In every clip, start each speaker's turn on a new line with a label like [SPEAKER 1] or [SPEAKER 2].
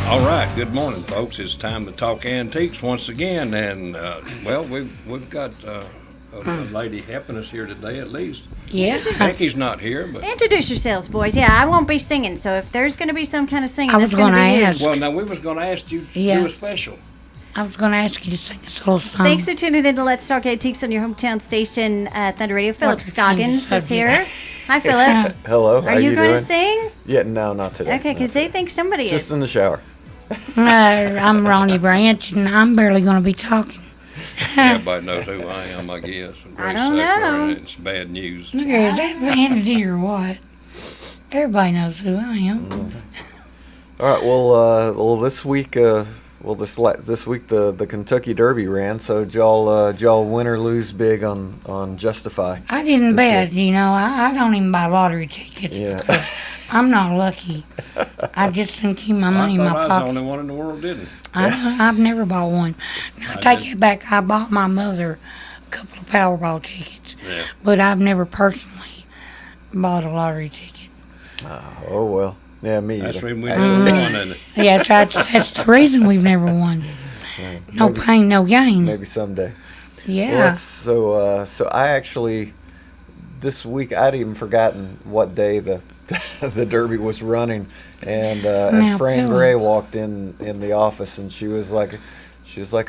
[SPEAKER 1] All right, good morning, folks. It's time to talk antiques once again, and well, we've got a lady helping us here today, at least.
[SPEAKER 2] Yeah.
[SPEAKER 1] Becky's not here, but
[SPEAKER 3] Introduce yourselves, boys. Yeah, I won't be singing, so if there's going to be some kind of singing,
[SPEAKER 2] I
[SPEAKER 3] that's
[SPEAKER 2] was
[SPEAKER 3] going to
[SPEAKER 2] gonna
[SPEAKER 3] be you.
[SPEAKER 2] ask.
[SPEAKER 1] well, now we was going to ask you to
[SPEAKER 2] Yeah.
[SPEAKER 1] do a special.
[SPEAKER 2] I was going to ask you to sing us a little song.
[SPEAKER 3] Thanks for tuning in to Let's Talk Antiques on your hometown station, Thunder Radio. Philip
[SPEAKER 2] What's the
[SPEAKER 3] Scoggins is
[SPEAKER 2] subject?
[SPEAKER 3] here. Hi, Philip.
[SPEAKER 4] Hello.
[SPEAKER 3] Are you going
[SPEAKER 4] doing?
[SPEAKER 3] to sing?
[SPEAKER 4] Yeah, no, not today.
[SPEAKER 3] Okay, because they think somebody
[SPEAKER 4] just
[SPEAKER 3] is.
[SPEAKER 4] in the shower.
[SPEAKER 2] I'm Ronnie Branch, and I'm barely going to be talking.
[SPEAKER 1] Everybody knows who I am, I guess.
[SPEAKER 3] I don't know.
[SPEAKER 1] And it's bad news.
[SPEAKER 2] Look here, is that vanity or what? Everybody knows who I am.
[SPEAKER 4] All right. Well, this week, this week the Kentucky Derby ran. So did y'all win or lose big on Justify?
[SPEAKER 2] I didn't
[SPEAKER 4] This
[SPEAKER 2] bet, you know. I don't even buy lottery tickets
[SPEAKER 4] Yeah.
[SPEAKER 2] because I'm not lucky. I just didn't keep my money in
[SPEAKER 1] I
[SPEAKER 2] my
[SPEAKER 1] thought I was the
[SPEAKER 2] pocket.
[SPEAKER 1] only one in the world didn't.
[SPEAKER 2] I've never bought one. Now,
[SPEAKER 1] I
[SPEAKER 2] take
[SPEAKER 1] did.
[SPEAKER 2] it back. I bought my mother a couple of Powerball tickets,
[SPEAKER 1] Yeah.
[SPEAKER 2] but I've never personally bought a lottery ticket.
[SPEAKER 4] Oh well. Yeah, me
[SPEAKER 1] That's
[SPEAKER 4] either.
[SPEAKER 1] when we never won, isn't it?
[SPEAKER 2] Yeah, that's the reason we've never won. No
[SPEAKER 4] Maybe-
[SPEAKER 2] pain, no gain.
[SPEAKER 4] Maybe someday.
[SPEAKER 2] Yeah.
[SPEAKER 4] So I actually this week I'd even forgotten what day the the Derby was running, and
[SPEAKER 2] Now,
[SPEAKER 4] Fran
[SPEAKER 2] Phil.
[SPEAKER 4] Gray walked in the office, and she was like,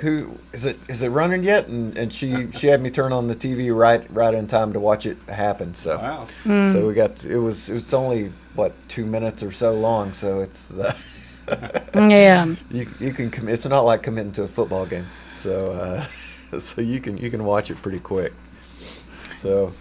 [SPEAKER 4] who is it? Is it running yet? And she had me turn on the TV right in time to watch it happen. So
[SPEAKER 1] Wow.
[SPEAKER 4] so we got it was only what 2 minutes or so long. So it's
[SPEAKER 2] Yeah.
[SPEAKER 4] you can it's not like committing to a football game. So so you can watch it pretty quick. So.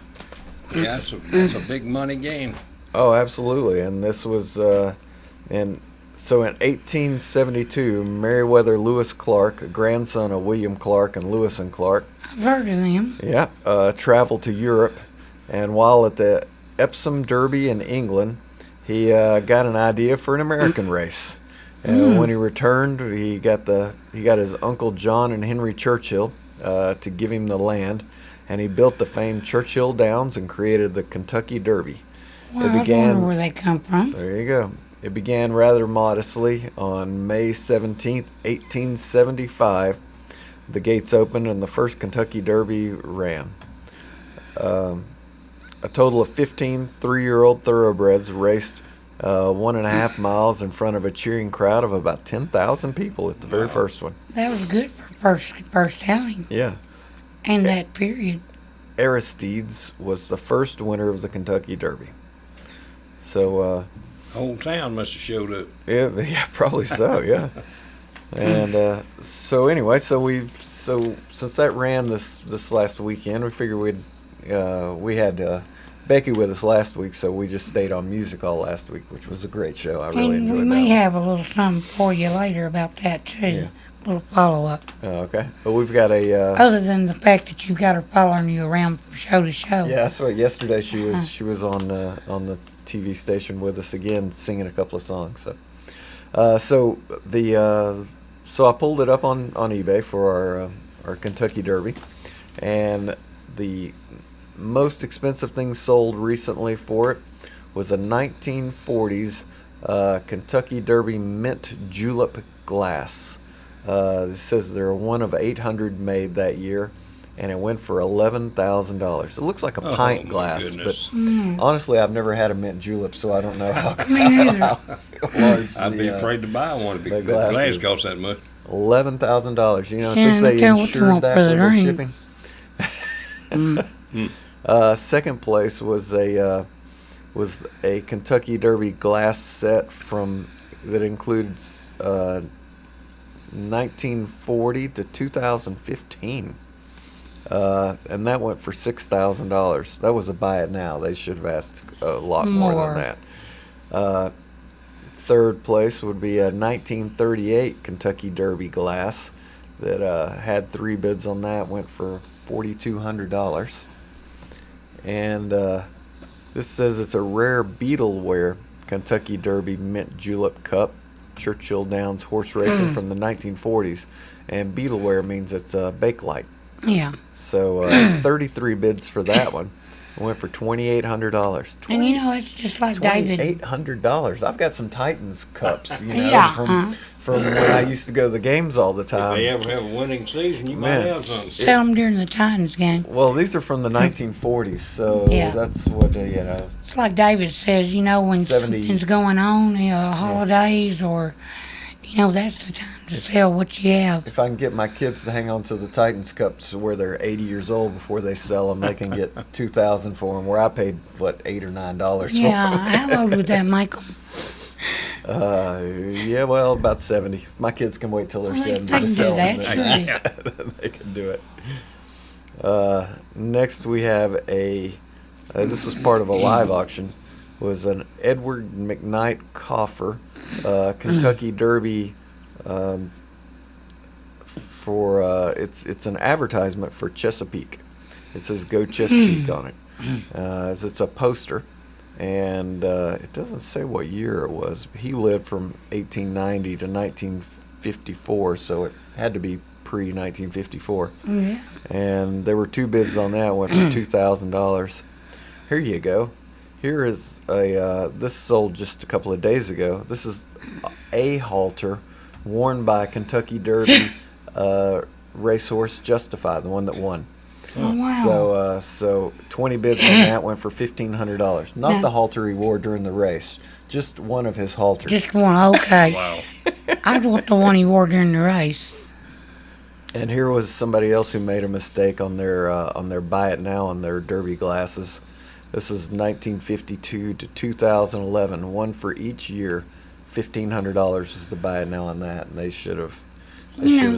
[SPEAKER 1] Yeah, it's a big money game.
[SPEAKER 4] Oh, absolutely. And this was, and so in 1872, Meriwether Lewis Clark, a grandson of William Clark and Lewis and Clark,
[SPEAKER 2] I've heard of them.
[SPEAKER 4] traveled to Europe. And while at the Epsom Derby in England, he got an idea for an American race. And when he returned, he got his uncle John and Henry Churchill to give him the land, and he built the famed Churchill Downs and created the Kentucky Derby.
[SPEAKER 2] Well, I wonder where they come from.
[SPEAKER 4] There you go. It began rather modestly on May 17th, 1875. The gates opened and the first Kentucky Derby ran. A total of 15 three-year-old thoroughbreds raced 1.5 miles in front of a cheering crowd of about 10,000 people at the very first one.
[SPEAKER 2] That was good for first outing
[SPEAKER 4] Yeah.
[SPEAKER 2] and that period.
[SPEAKER 4] Aristides was the first winner of the Kentucky Derby. So,
[SPEAKER 1] Whole town must have showed up.
[SPEAKER 4] yeah, probably so, yeah. And so anyway, so since that ran this last weekend, we figured we had Becky with us last week, so we just stayed on music all last week, which was a great show. I really
[SPEAKER 2] And
[SPEAKER 4] enjoyed
[SPEAKER 2] we
[SPEAKER 4] that.
[SPEAKER 2] may
[SPEAKER 4] one.
[SPEAKER 2] have a little something for you later about that too.
[SPEAKER 4] Yeah.
[SPEAKER 2] A little follow-up.
[SPEAKER 4] Okay, but we've got a
[SPEAKER 2] Other than the fact that you got her following you around from show to show.
[SPEAKER 4] yeah. That's right. Yesterday she was on the TV station with us again, singing a couple of songs. So I pulled it up on eBay for our Kentucky Derby, and the most expensive thing sold recently for it was a 1940s Kentucky Derby mint julep glass. It says they're one of 800 made that year, and it went for $11,000. It looks like a
[SPEAKER 1] Oh,
[SPEAKER 4] pint
[SPEAKER 1] my
[SPEAKER 4] glass,
[SPEAKER 1] goodness.
[SPEAKER 4] but honestly, I've never had a mint julep, so I don't know how,
[SPEAKER 2] Me neither.
[SPEAKER 4] how large
[SPEAKER 1] I'd be
[SPEAKER 4] the,
[SPEAKER 1] afraid to buy one if
[SPEAKER 4] the
[SPEAKER 1] the
[SPEAKER 4] glass
[SPEAKER 1] glass
[SPEAKER 4] is.
[SPEAKER 1] costs that much.
[SPEAKER 4] $11,000. You know, I
[SPEAKER 2] Yeah,
[SPEAKER 4] think they
[SPEAKER 2] look at what you
[SPEAKER 4] insured
[SPEAKER 2] want
[SPEAKER 4] that
[SPEAKER 2] for the
[SPEAKER 4] with their
[SPEAKER 2] ring.
[SPEAKER 4] shipping. Second place was a Kentucky Derby glass set that includes 1940 to 2015. And that went for $6,000. That was a buy it now. They should have asked a lot more
[SPEAKER 2] More.
[SPEAKER 4] than that. Third place would be a 1938 Kentucky Derby glass that had 3 bids on that. Went for $4,200. And this says it's a rare Beetleware Kentucky Derby mint julep cup, Churchill Downs horse racing from the 1940s. And Beetleware means it's a Bakelite.
[SPEAKER 2] Yeah.
[SPEAKER 4] So 33 bids for that one. It went for $2,800.
[SPEAKER 2] And it's just like David.
[SPEAKER 4] $2,800. I've got some Titans cups,
[SPEAKER 2] Yeah,
[SPEAKER 4] from when I used to go to the games all the
[SPEAKER 1] If
[SPEAKER 4] time.
[SPEAKER 1] they ever have a winning season, you might
[SPEAKER 4] Man.
[SPEAKER 1] have something.
[SPEAKER 2] Sell them during the Titans game.
[SPEAKER 4] Well, these are from the 1940s, so
[SPEAKER 2] Yeah.
[SPEAKER 4] that's what
[SPEAKER 2] It's like David says, when
[SPEAKER 4] 70.
[SPEAKER 2] something's going on, holidays or, that's the time to sell what you have.
[SPEAKER 4] If I can get my kids to hang on to the Titans cups where they're 80 years old before they sell them, they can get $2,000 for them. Where I paid $8 or $9 for
[SPEAKER 2] Yeah,
[SPEAKER 4] them.
[SPEAKER 2] how old would that make them?
[SPEAKER 4] Yeah, well, about 70. My kids can wait till they're
[SPEAKER 2] Well, they
[SPEAKER 4] 70
[SPEAKER 2] can
[SPEAKER 4] to
[SPEAKER 2] do
[SPEAKER 4] sell
[SPEAKER 2] that,
[SPEAKER 4] them.
[SPEAKER 2] sure.
[SPEAKER 4] They can do it. Next, we have this was part of a live auction, was an Edward McKnight coffer, Kentucky Derby. It's an advertisement for Chesapeake. It says "Go Chesapeake" on it. As it's a poster, and it doesn't say what year it was. He lived from 1890 to 1954, so it had to be pre-1954.
[SPEAKER 2] Yeah.
[SPEAKER 4] And there were 2 bids on that. Went for $2,000. Here you go. Here is this sold just a couple of days ago. This is a halter worn by Kentucky Derby racehorse Justify, the one that won.
[SPEAKER 2] Oh, wow.
[SPEAKER 4] So 20 bids on that went for $1,500. Not
[SPEAKER 2] Now-
[SPEAKER 4] the halter he wore during the race, just one of his halters.
[SPEAKER 2] Just one, okay.
[SPEAKER 1] Wow.
[SPEAKER 2] I'd want the one he wore during the race.
[SPEAKER 4] And here was somebody else who made a mistake on their buy it now on their Derby glasses. This was 1952 to 2011, one for each year. $1,500 was the buy it now on that, and they should have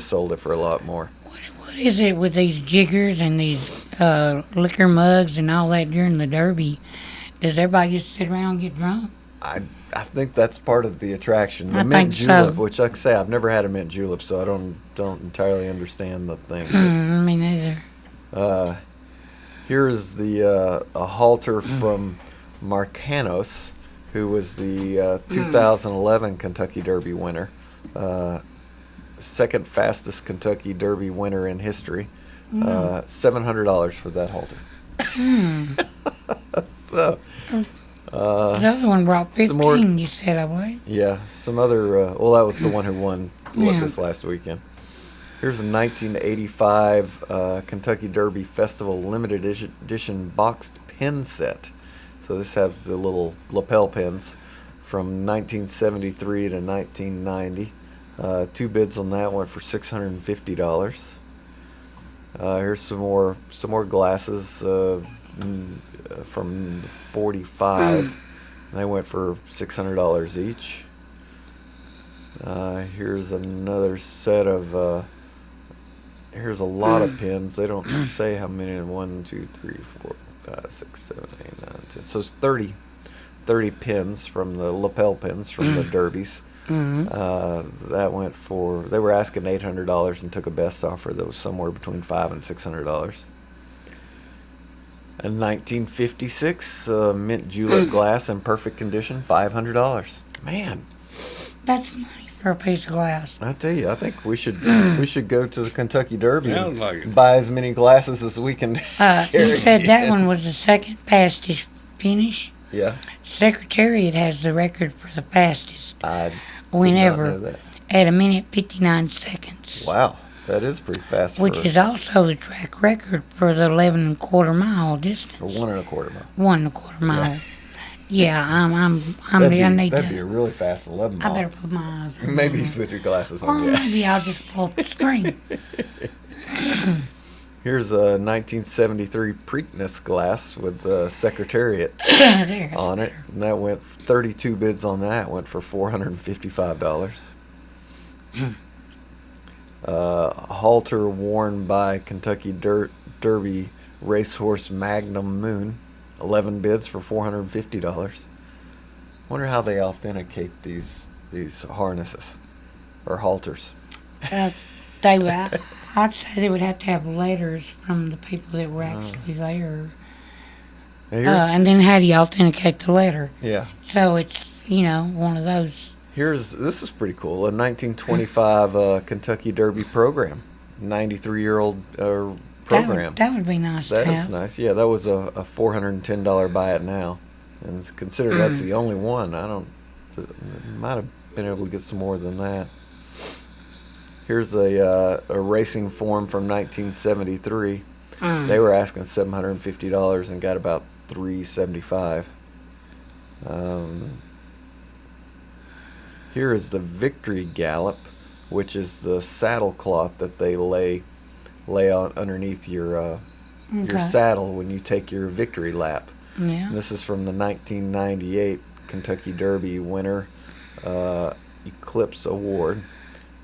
[SPEAKER 4] sold it for a lot more.
[SPEAKER 2] What is it with these jiggers and these liquor mugs and all that during the Derby? Does everybody just sit around and get drunk?
[SPEAKER 4] I think that's part of the attraction. The
[SPEAKER 2] I
[SPEAKER 4] mint
[SPEAKER 2] think so.
[SPEAKER 4] julep, which, like I say, I've never had a mint julep, so I don't entirely understand the thing.
[SPEAKER 2] Me neither.
[SPEAKER 4] Here's a halter from Marcanos, who was the 2011 Kentucky Derby winner, second fastest Kentucky Derby winner in history. $700 for that halter. So.
[SPEAKER 2] The other one brought 15,
[SPEAKER 4] some more-
[SPEAKER 2] you said, I believe.
[SPEAKER 4] Yeah, some other. Well, that was the one who won
[SPEAKER 2] Yeah.
[SPEAKER 4] this last weekend. Here's a 1985 Kentucky Derby Festival limited edition boxed pin set. So this has the little lapel pins from 1973 to 1990. 2 bids on that went for $650. Here's some more glasses from 45. They went for $600 each. Here's another set of. Here's a lot of pins. They don't say how many. 1, 2, 3, 4, 5, 6, 7, 8, 9, 10. So it's 30 pins from the lapel pins from the Derbies. That went for. They were asking $800 and took a best offer that was somewhere between $500 and $600. A 1956 mint julep glass in perfect condition, $500. Man,
[SPEAKER 2] That's money for a piece of glass.
[SPEAKER 4] I tell you, I think we should go to the Kentucky Derby
[SPEAKER 1] Sounds
[SPEAKER 4] and
[SPEAKER 1] like it.
[SPEAKER 4] buy as many glasses as we can.
[SPEAKER 2] You
[SPEAKER 4] carry
[SPEAKER 2] said that
[SPEAKER 4] in.
[SPEAKER 2] one was the second fastest finish.
[SPEAKER 4] Yeah,
[SPEAKER 2] Secretariat has the record for the fastest.
[SPEAKER 4] I did
[SPEAKER 2] Whenever.
[SPEAKER 4] not know that.
[SPEAKER 2] At 1:59 seconds.
[SPEAKER 4] Wow, that is pretty fast.
[SPEAKER 2] Which
[SPEAKER 4] for
[SPEAKER 2] is also the track record for the 11.25 mile distance.
[SPEAKER 4] a 1.25 mile.
[SPEAKER 2] 1.25 mile. Yeah, I need
[SPEAKER 4] That'd be
[SPEAKER 2] to.
[SPEAKER 4] a really fast 11
[SPEAKER 2] I
[SPEAKER 4] mile.
[SPEAKER 2] better put my eyes on
[SPEAKER 4] Maybe
[SPEAKER 2] it.
[SPEAKER 4] you put your glasses
[SPEAKER 2] Or
[SPEAKER 4] on. Yeah.
[SPEAKER 2] maybe I'll just pull up the screen.
[SPEAKER 4] Here's a 1973 Preakness glass with the Secretariat
[SPEAKER 2] There.
[SPEAKER 4] on it, and that went 32 bids on that. Went for $455. Halter worn by Kentucky Derby racehorse Magnum Moon, 11 bids for $450. Wonder how they authenticate these harnesses or halters.
[SPEAKER 2] I'd say they would have to have letters from the people that were actually there.
[SPEAKER 4] Now here's,
[SPEAKER 2] And then how do you authenticate the letter?
[SPEAKER 4] yeah.
[SPEAKER 2] So it's, one of those.
[SPEAKER 4] This is pretty cool. A 1925 Kentucky Derby program. 93-year-old program.
[SPEAKER 2] That would be nice
[SPEAKER 4] That
[SPEAKER 2] to
[SPEAKER 4] is
[SPEAKER 2] have.
[SPEAKER 4] nice. Yeah, that was a $410 buy it now, and it's considered that's the only one. I don't. Might have been able to get some more than that. Here's a racing form from 1973. They were asking $750 and got about $375. Here is the Victory Gallop, which is the saddle cloth that they lay on underneath your saddle when you take your victory lap.
[SPEAKER 2] Yeah.
[SPEAKER 4] And this is from the 1998 Kentucky Derby winner Eclipse Award.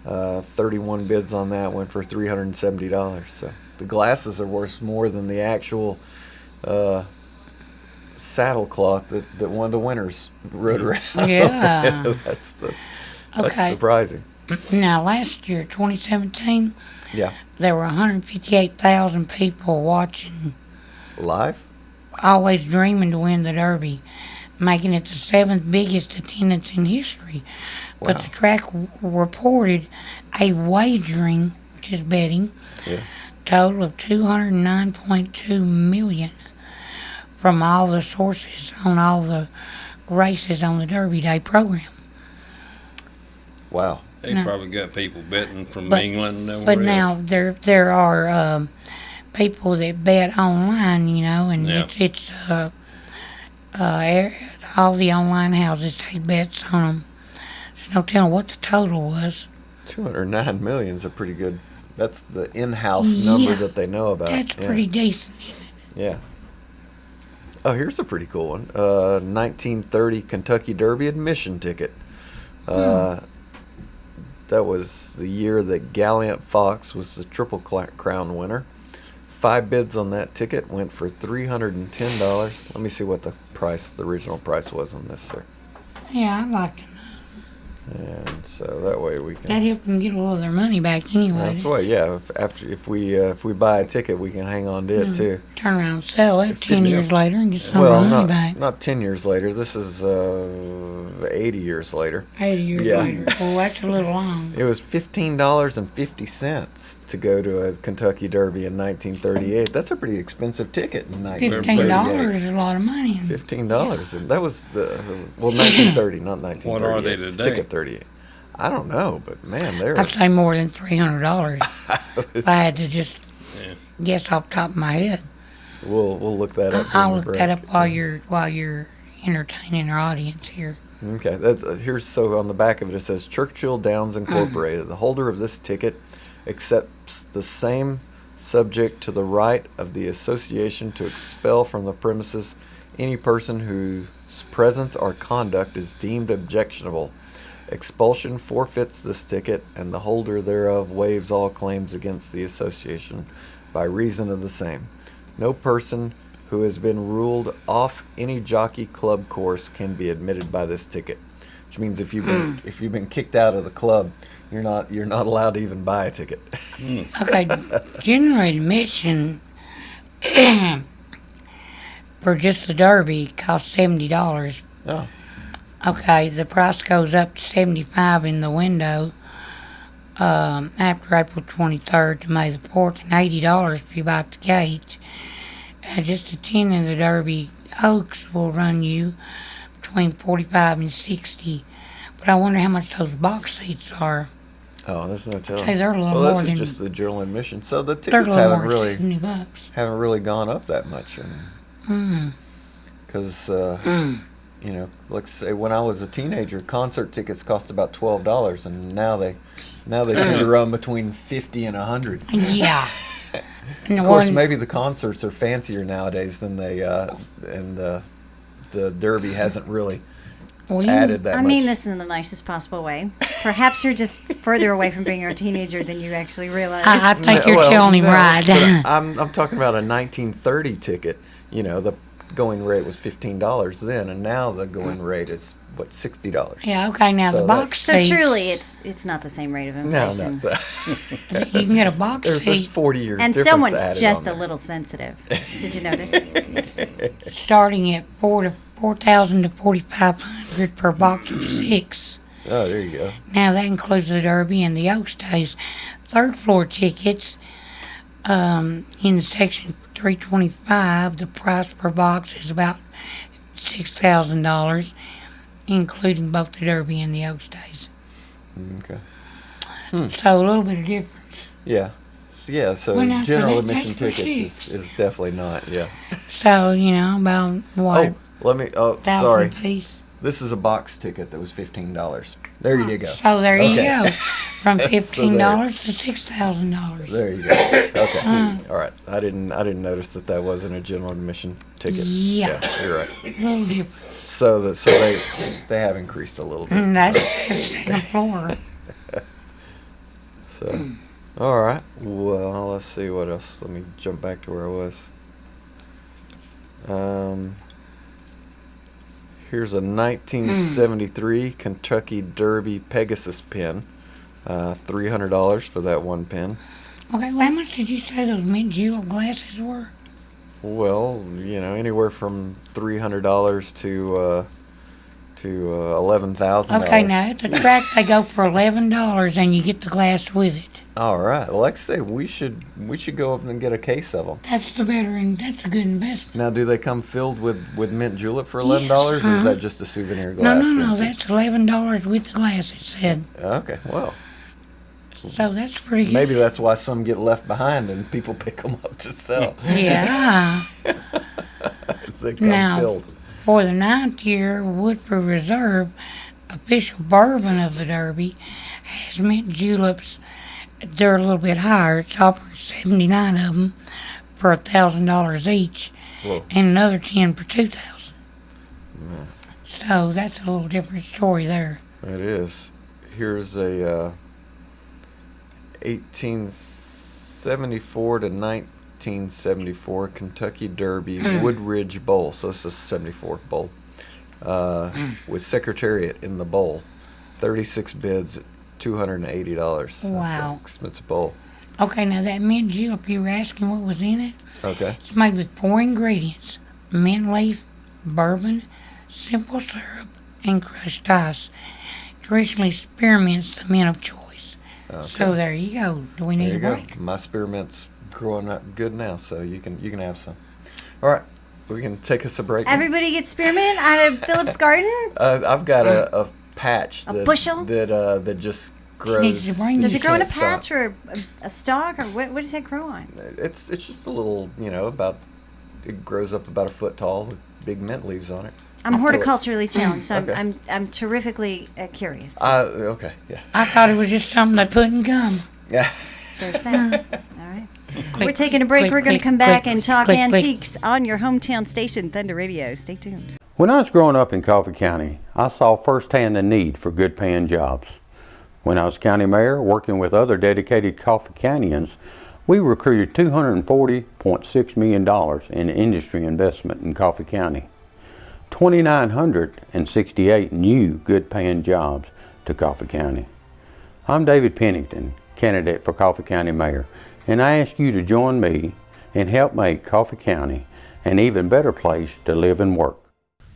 [SPEAKER 4] 31 bids on that, went for $370. So the glasses are worth more than the actual saddle cloth that one of the winners rode around.
[SPEAKER 2] Yeah.
[SPEAKER 4] That's
[SPEAKER 2] Okay.
[SPEAKER 4] surprising.
[SPEAKER 2] Now, last year, 2017,
[SPEAKER 4] Yeah.
[SPEAKER 2] there were 158,000 people watching,
[SPEAKER 4] Live?
[SPEAKER 2] always dreaming to win the Derby, making it the 7th biggest attendance in history. But
[SPEAKER 4] Wow.
[SPEAKER 2] the track reported a wagering, which is betting,
[SPEAKER 4] Yeah.
[SPEAKER 2] total of 209.2 million from all the sources on all the races on the Derby Day program.
[SPEAKER 4] Wow.
[SPEAKER 1] They
[SPEAKER 2] No.
[SPEAKER 1] probably got people betting from
[SPEAKER 2] But-
[SPEAKER 1] England and
[SPEAKER 2] But
[SPEAKER 1] everywhere
[SPEAKER 2] now there are people that bet online, and
[SPEAKER 1] Yeah.
[SPEAKER 2] it's all the online houses take bets on them. There's no telling what the total was.
[SPEAKER 4] 209 million is a pretty good. That's the in-house number
[SPEAKER 2] Yeah.
[SPEAKER 4] that they know about.
[SPEAKER 2] That's
[SPEAKER 4] Yeah.
[SPEAKER 2] pretty decent.
[SPEAKER 4] Yeah. Oh, here's a pretty cool one. 1930 Kentucky Derby admission ticket. That was the year that Gallant Fox was the Triple Crown winner. 5 bids on that ticket went for $310. Let me see what the original price was on this, sir.
[SPEAKER 2] Yeah, I'd like to know.
[SPEAKER 4] And so that way we
[SPEAKER 2] That
[SPEAKER 4] can.
[SPEAKER 2] helped them get a little of their money back anyway.
[SPEAKER 4] That's why, yeah. If we buy a ticket, we can hang on to it too.
[SPEAKER 2] Turn around and sell it 10
[SPEAKER 1] yeah.
[SPEAKER 2] years later and get some of
[SPEAKER 4] Well,
[SPEAKER 2] their money back.
[SPEAKER 4] not 10 years later. This is 80 years later.
[SPEAKER 2] 80 years
[SPEAKER 4] Yeah.
[SPEAKER 2] later. Well, that's a little long.
[SPEAKER 4] It was $15.50 to go to a Kentucky Derby in 1938. That's a pretty expensive ticket in 1938.
[SPEAKER 2] $15 is a lot of money.
[SPEAKER 4] $15, and that was 1930, not 1938.
[SPEAKER 1] What are they
[SPEAKER 4] It's
[SPEAKER 1] today?
[SPEAKER 4] ticket 38. I don't know, but man, they're
[SPEAKER 2] I'd say more than $300 if I had to just
[SPEAKER 1] Yeah.
[SPEAKER 2] guess off the top of my head.
[SPEAKER 4] we'll look that up.
[SPEAKER 2] I'll
[SPEAKER 4] during the
[SPEAKER 2] look that
[SPEAKER 4] break.
[SPEAKER 2] up while you're entertaining our audience here.
[SPEAKER 4] Okay, that's here's so on the back of it says Churchill Downs Incorporated. The holder of this ticket accepts the same subject to the right of the association to expel from the premises any person whose presence or conduct is deemed objectionable. Expulsion forfeits this ticket, and the holder thereof waives all claims against the association by reason of the same. No person who has been ruled off any jockey club course can be admitted by this ticket. Which means if you've been kicked out of the club, you're not allowed to even buy a ticket.
[SPEAKER 2] Okay, general admission for just the Derby costs $70.
[SPEAKER 4] Oh,
[SPEAKER 2] Okay, the price goes up to $75 in the window after April 23rd to May the 4th, and $80 if you buy at the gate. Just attending the Derby Oaks will run you between $45 and $60. But I wonder how much those box seats are.
[SPEAKER 4] oh, there's no telling.
[SPEAKER 2] Say they're a little
[SPEAKER 4] well,
[SPEAKER 2] more
[SPEAKER 4] this is
[SPEAKER 2] than-
[SPEAKER 4] just the general admission. So the
[SPEAKER 2] They're a
[SPEAKER 4] tickets
[SPEAKER 2] little
[SPEAKER 4] haven't
[SPEAKER 2] more
[SPEAKER 4] really
[SPEAKER 2] than $70.
[SPEAKER 4] gone up that much, because let's say when I was a teenager, concert tickets cost about $12, and now they seem to run between $50 and $100.
[SPEAKER 2] Yeah. And the
[SPEAKER 4] Of course,
[SPEAKER 2] one-
[SPEAKER 4] maybe the concerts are fancier nowadays than the Derby hasn't really
[SPEAKER 2] well, you-
[SPEAKER 4] added that
[SPEAKER 3] I
[SPEAKER 4] much.
[SPEAKER 3] mean this in the nicest possible way. Perhaps you're just further away from being a teenager than you actually realize.
[SPEAKER 2] I think you're
[SPEAKER 4] Well,
[SPEAKER 2] telling him
[SPEAKER 4] no,
[SPEAKER 2] right.
[SPEAKER 4] but I'm talking about a 1930 ticket. The going rate was $15 then, and now the going rate is $60.
[SPEAKER 2] Yeah, okay, now
[SPEAKER 4] So
[SPEAKER 2] the box
[SPEAKER 3] So
[SPEAKER 2] seats.
[SPEAKER 3] truly, it's not the same rate of
[SPEAKER 4] No,
[SPEAKER 3] inflation.
[SPEAKER 4] no.
[SPEAKER 2] You can get a box
[SPEAKER 4] There's
[SPEAKER 2] seat
[SPEAKER 4] 40 years
[SPEAKER 3] And
[SPEAKER 4] difference
[SPEAKER 3] someone's
[SPEAKER 4] added
[SPEAKER 3] just
[SPEAKER 4] on
[SPEAKER 3] a
[SPEAKER 4] there.
[SPEAKER 3] little sensitive. Did you notice?
[SPEAKER 2] starting at $4,000 to $4,500 per box of 6.
[SPEAKER 4] Oh, there you go.
[SPEAKER 2] Now that includes the Derby and the Oaks days. Third floor tickets In section 325, the price per box is about $6,000, including both the Derby and the Oaks-Days.
[SPEAKER 4] Okay.
[SPEAKER 2] So a little bit of difference.
[SPEAKER 4] Yeah. Yeah, so
[SPEAKER 2] Well, now, for
[SPEAKER 4] general
[SPEAKER 2] that,
[SPEAKER 4] admission
[SPEAKER 2] that's for
[SPEAKER 4] tickets
[SPEAKER 2] six.
[SPEAKER 4] is definitely not, yeah.
[SPEAKER 2] So, about what?
[SPEAKER 4] Oh, let me, oh,
[SPEAKER 2] $1,000
[SPEAKER 4] sorry.
[SPEAKER 2] a piece.
[SPEAKER 4] This is a box ticket that was $15. There you go.
[SPEAKER 2] So there you
[SPEAKER 4] Okay.
[SPEAKER 2] go. From
[SPEAKER 4] So
[SPEAKER 2] $15 to $6,000.
[SPEAKER 4] There you go. Okay. All right. I didn't notice that wasn't a general admission ticket.
[SPEAKER 2] Yeah.
[SPEAKER 4] You're right.
[SPEAKER 2] A little different.
[SPEAKER 4] So they have increased a little bit.
[SPEAKER 2] And that's the second floor.
[SPEAKER 4] So, all right. Well, let's see what else. Let me jump back to where I was. Here's a 1973 Kentucky Derby Pegasus pin. $300 for that one pin.
[SPEAKER 2] Okay, well, how much did you say those mint julep glasses were?
[SPEAKER 4] Well, anywhere from $300 to $11,000.
[SPEAKER 2] Okay, now at the track they go for $11 and you get the glass with it.
[SPEAKER 4] All right. Well, like I say, we should go up and get a case of them.
[SPEAKER 2] That's the better, and that's a good investment.
[SPEAKER 4] Now, do they come filled with mint julep for $11, or is that just a souvenir
[SPEAKER 2] No,
[SPEAKER 4] glass?
[SPEAKER 2] no, that's $11 with the glass, it said.
[SPEAKER 4] Okay. Well,
[SPEAKER 2] So that's pretty good.
[SPEAKER 4] maybe that's why some get left behind and people pick them up to sell.
[SPEAKER 2] Yeah.
[SPEAKER 4] As they come
[SPEAKER 2] Now,
[SPEAKER 4] filled.
[SPEAKER 2] for the 9th year, Woodford Reserve, official bourbon of the Derby, has mint juleps. They're a little bit higher. It's offering 79 of them for $1,000 each,
[SPEAKER 4] Whoa.
[SPEAKER 2] and another 10 for $2,000. So that's a little different story there.
[SPEAKER 4] It is. Here's a 1874 to 1974 Kentucky Derby Woodridge Bowl. So this is a 74 bowl. With Secretariat in the bowl. 36 bids, $280.
[SPEAKER 2] Wow.
[SPEAKER 4] That's an expensive bowl.
[SPEAKER 2] Okay, now that mint julep, you were asking what was in it?
[SPEAKER 4] Okay.
[SPEAKER 2] It's made with 4 ingredients: mint leaf, bourbon, simple syrup, and crushed ice. Traditionally, spearmint's the mint of choice.
[SPEAKER 4] Okay.
[SPEAKER 2] So there you go. Do we need
[SPEAKER 4] There
[SPEAKER 2] a
[SPEAKER 4] you
[SPEAKER 2] break?
[SPEAKER 4] go. My spearmint's growing up good now, so you can have some. All right. We can take us a break.
[SPEAKER 3] Everybody gets spearmint out of Philip's garden?
[SPEAKER 4] I've got a patch
[SPEAKER 3] A
[SPEAKER 4] that
[SPEAKER 3] bushel?
[SPEAKER 4] that just grows.
[SPEAKER 2] needs to bring
[SPEAKER 3] Does
[SPEAKER 2] you
[SPEAKER 3] it grow in a
[SPEAKER 4] can't stop.
[SPEAKER 3] patch or a stalk? Or what does that grow on?
[SPEAKER 4] It's just a little, it grows up about a foot tall with big mint leaves on it.
[SPEAKER 3] I'm horticulturally challenged, so
[SPEAKER 4] Okay.
[SPEAKER 3] I'm terrifically curious.
[SPEAKER 4] Okay, yeah.
[SPEAKER 2] I thought it was just something they put in gum.
[SPEAKER 4] Yeah.
[SPEAKER 3] There's that. All right.
[SPEAKER 2] Click,
[SPEAKER 3] We're taking a break.
[SPEAKER 2] click,
[SPEAKER 3] We're going to
[SPEAKER 2] click,
[SPEAKER 3] come back
[SPEAKER 2] click,
[SPEAKER 3] and talk
[SPEAKER 2] click, click.
[SPEAKER 3] antiques on your hometown station, Thunder Radio. Stay tuned.
[SPEAKER 5] When I was growing up in Coffee County, I saw firsthand the need for good paying jobs. When I was county mayor, working with other dedicated Coffee Countyans, we recruited $240.6 million in industry investment in Coffee County. 2,968 new good paying jobs to Coffee County. I'm David Pennington, candidate for Coffee County Mayor, and I ask you to join me and help make Coffee County an even better place to live and work.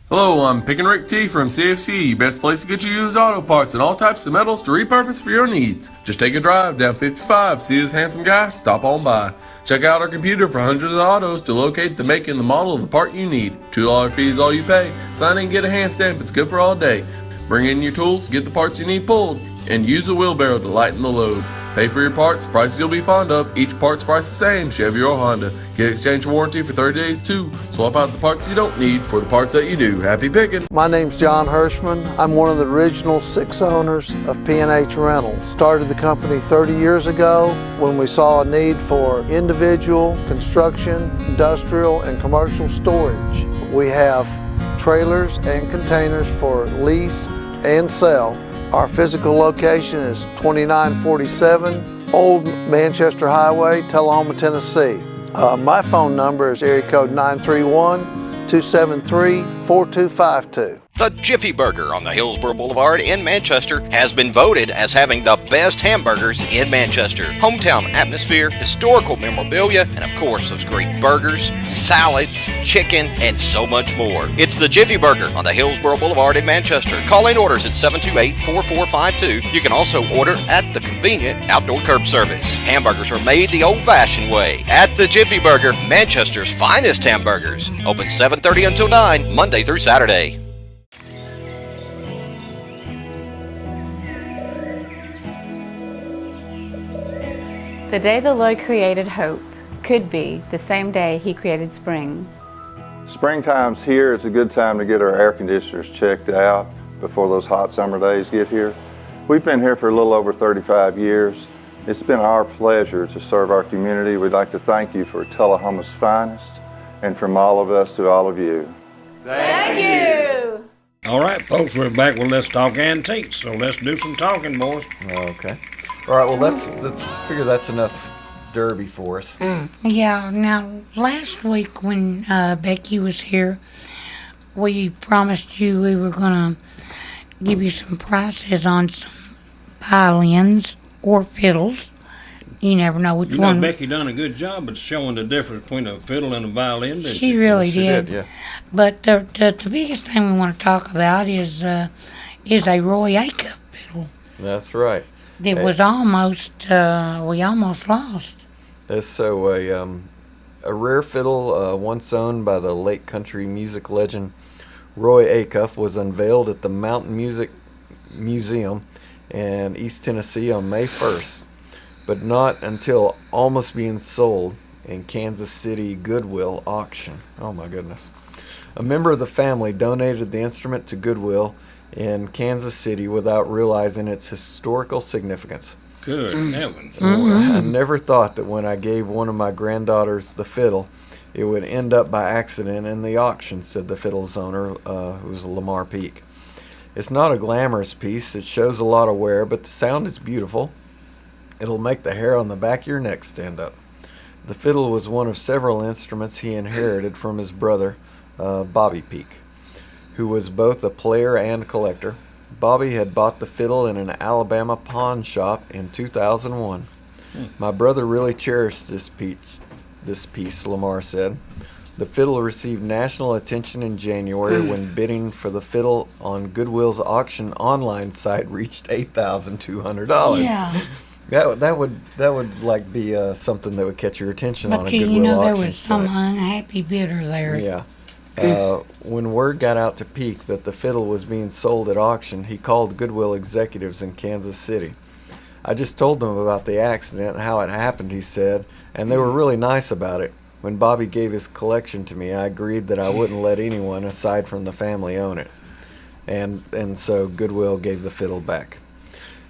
[SPEAKER 6] Hello, I'm Pickin' Rick T from CFC, best place to get you used auto parts and all types of metals to repurpose for your needs. Just take a drive down 55, see this handsome guy, stop on by. Check out our computer for hundreds of autos to locate the make and the model of the part you need. $2 fee is all you pay. Sign in and get a hand stamp, it's good for all day. Bring in your tools, get the parts you need pulled, and use a wheelbarrow to lighten the load. Pay for your parts, prices you'll be fond of. Each part's price the same, Chevy or Honda. Get exchange warranty for 30 days too. Swap out the parts you don't need for the parts that you do. Happy picking!
[SPEAKER 7] My name's John Hirschman. I'm one of the original 6 owners of P&H Rentals. Started the company 30 years ago when we saw a need for individual, construction, industrial, and commercial storage. We have trailers and containers for lease and sell. Our physical location is 2947 Old Manchester Highway, Tullahoma, Tennessee. My phone number is area code 931-273-4252.
[SPEAKER 8] The Jiffy Burger on the Hillsborough Boulevard in Manchester has been voted as having the best hamburgers in Manchester. Hometown atmosphere, historical memorabilia, and of course those great burgers, salads, chicken, and so much more. It's the Jiffy Burger on the Hillsborough Boulevard in Manchester. Call in orders at 728-4452. You can also order at the convenient outdoor curb service. Hamburgers are made the old-fashioned way at the Jiffy Burger, Manchester's finest hamburgers. Open 7:30 until 9, Monday through Saturday.
[SPEAKER 9] The day the Lord created hope could be the same day He created spring.
[SPEAKER 10] Springtime's here. It's a good time to get our air conditioners checked out before those hot summer days get here. We've been here for a little over 35 years. It's been our pleasure to serve our community. We'd like to thank you for Tullahoma's finest, and from all of us to all of you.
[SPEAKER 9] Thank you!
[SPEAKER 1] All right, folks, we're back with Let's Talk Antiques, so let's do some talking, boys.
[SPEAKER 4] Okay. All right, well, let's figure that's enough derby for us.
[SPEAKER 2] Yeah, now, last week when Becky was here, we promised you we were going to give you some prices on some violins or fiddles. You never know which one.
[SPEAKER 1] Becky done a good job at showing the difference between a fiddle and a violin, didn't she?
[SPEAKER 2] She really did.
[SPEAKER 4] Yeah.
[SPEAKER 2] But the biggest thing we want to talk about is a Roy Acuff fiddle.
[SPEAKER 4] That's right.
[SPEAKER 2] It was almost, we almost lost.
[SPEAKER 4] So a rare fiddle once owned by the late country music legend Roy Acuff was unveiled at the Mountain Music Museum in East Tennessee on May 1st, but not until almost being sold in Kansas City Goodwill auction. Oh my goodness. A member of the family donated the instrument to Goodwill in Kansas City without realizing its historical significance.
[SPEAKER 1] Good heavens.
[SPEAKER 4] I never thought that when I gave one of my granddaughters the fiddle, it would end up by accident in the auction, said the fiddle's owner, who's Lamar Peak. It's not a glamorous piece. It shows a lot of wear, but the sound is beautiful. It'll make the hair on the back of your neck stand up. The fiddle was one of several instruments he inherited from his brother, Bobby Peak, who was both a player and collector. Bobby had bought the fiddle in an Alabama pawn shop in 2001. My brother really cherished this piece, Lamar said. The fiddle received national attention in January when bidding for the fiddle on Goodwill's auction online site reached $8,200.
[SPEAKER 2] Yeah.
[SPEAKER 4] That would like be something that would catch your attention on a
[SPEAKER 2] But
[SPEAKER 4] Goodwill
[SPEAKER 2] you know, there
[SPEAKER 4] auction
[SPEAKER 2] was some
[SPEAKER 4] site.
[SPEAKER 2] unhappy bidder there.
[SPEAKER 4] Yeah. When word got out to Peak that the fiddle was being sold at auction, he called Goodwill executives in Kansas City. I just told them about the accident and how it happened, he said, and they were really nice about it. When Bobby gave his collection to me, I agreed that I wouldn't let anyone aside from the family own it. And so Goodwill gave the fiddle back.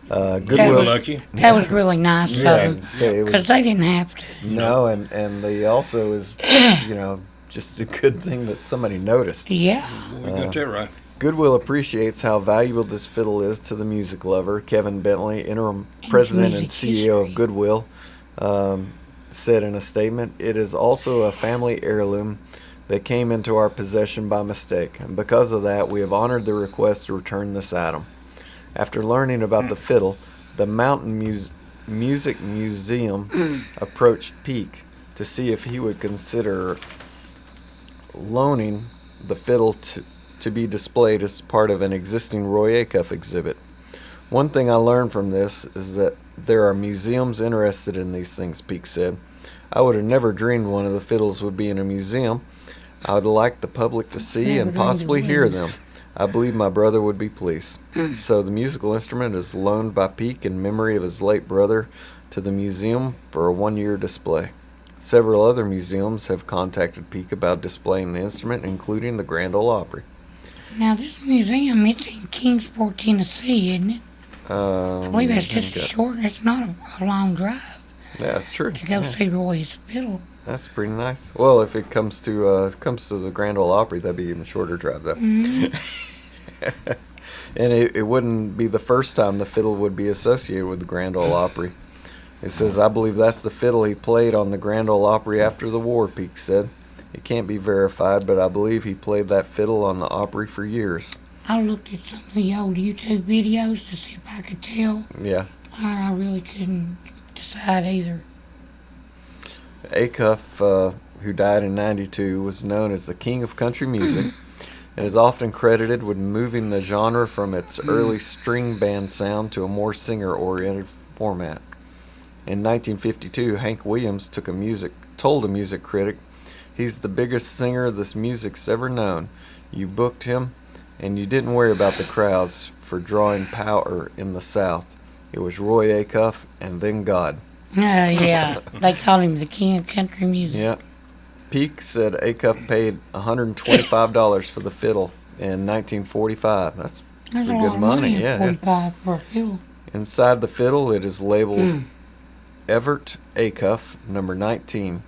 [SPEAKER 4] Goodwill,
[SPEAKER 1] Lucky.
[SPEAKER 2] That was really nice
[SPEAKER 4] Yeah,
[SPEAKER 2] of
[SPEAKER 4] so it
[SPEAKER 2] them,
[SPEAKER 4] was-
[SPEAKER 2] because they didn't have to.
[SPEAKER 4] no, and they also is, just a good thing that somebody noticed.
[SPEAKER 2] Yeah.
[SPEAKER 1] We got that right.
[SPEAKER 4] Goodwill appreciates how valuable this fiddle is to the music lover. Kevin Bentley, interim president and
[SPEAKER 2] music
[SPEAKER 4] CEO of
[SPEAKER 2] history.
[SPEAKER 4] Goodwill, said in a statement, "It is also a family heirloom that came into our possession by mistake, and because of that, we have honored the request to return this item." After learning about the fiddle, the Mountain Music Museum approached Peak to see if he would consider loaning the fiddle to be displayed as part of an existing Roy Acuff exhibit. One thing I learned from this is that there are museums interested in these things, Peak said. I would have never dreamed one of the fiddles would be in a museum. I would like the public to see
[SPEAKER 2] Never
[SPEAKER 4] and
[SPEAKER 2] dreamed it
[SPEAKER 4] possibly
[SPEAKER 2] would.
[SPEAKER 4] hear them. I believe my brother would be pleased. So the musical instrument is loaned by Peak in memory of his late brother to the museum for a one-year display. Several other museums have contacted Peak about displaying the instrument, including the Grand Ole Opry.
[SPEAKER 2] Now, this museum, it's in Kingsport, Tennessee, isn't it? I believe that's just a short, it's not a long drive
[SPEAKER 4] Yeah, that's true.
[SPEAKER 2] to go see Roy's fiddle.
[SPEAKER 4] That's pretty nice. Well, if it comes to the Grand Ole Opry, that'd be even shorter drive though. And it wouldn't be the first time the fiddle would be associated with the Grand Ole Opry. It says, I believe that's the fiddle he played on the Grand Ole Opry after the war, Peak said. It can't be verified, but I believe he played that fiddle on the Opry for years.
[SPEAKER 2] I looked at some of the old YouTube videos to see if I could tell.
[SPEAKER 4] Yeah.
[SPEAKER 2] I really couldn't decide either.
[SPEAKER 4] Acuff, who died in 92, was known as the king of country music and is often credited with moving the genre from its early string band sound to a more singer-oriented format. In 1952, Hank Williams told a music critic, "He's the biggest singer this music's ever known. You booked him, and you didn't worry about the crowds for drawing power in the South. It was Roy Acuff and then God."
[SPEAKER 2] Yeah, they called him the king of country music.
[SPEAKER 4] Yeah. Peake said Acuff paid $125 for the fiddle in 1945. That's
[SPEAKER 2] That's a
[SPEAKER 4] pretty
[SPEAKER 2] lot
[SPEAKER 4] good
[SPEAKER 2] of
[SPEAKER 4] money.
[SPEAKER 2] money.
[SPEAKER 4] Yeah.
[SPEAKER 2] 45 for a fiddle.
[SPEAKER 4] Inside the fiddle, it is labeled Everett Acuff, number 19.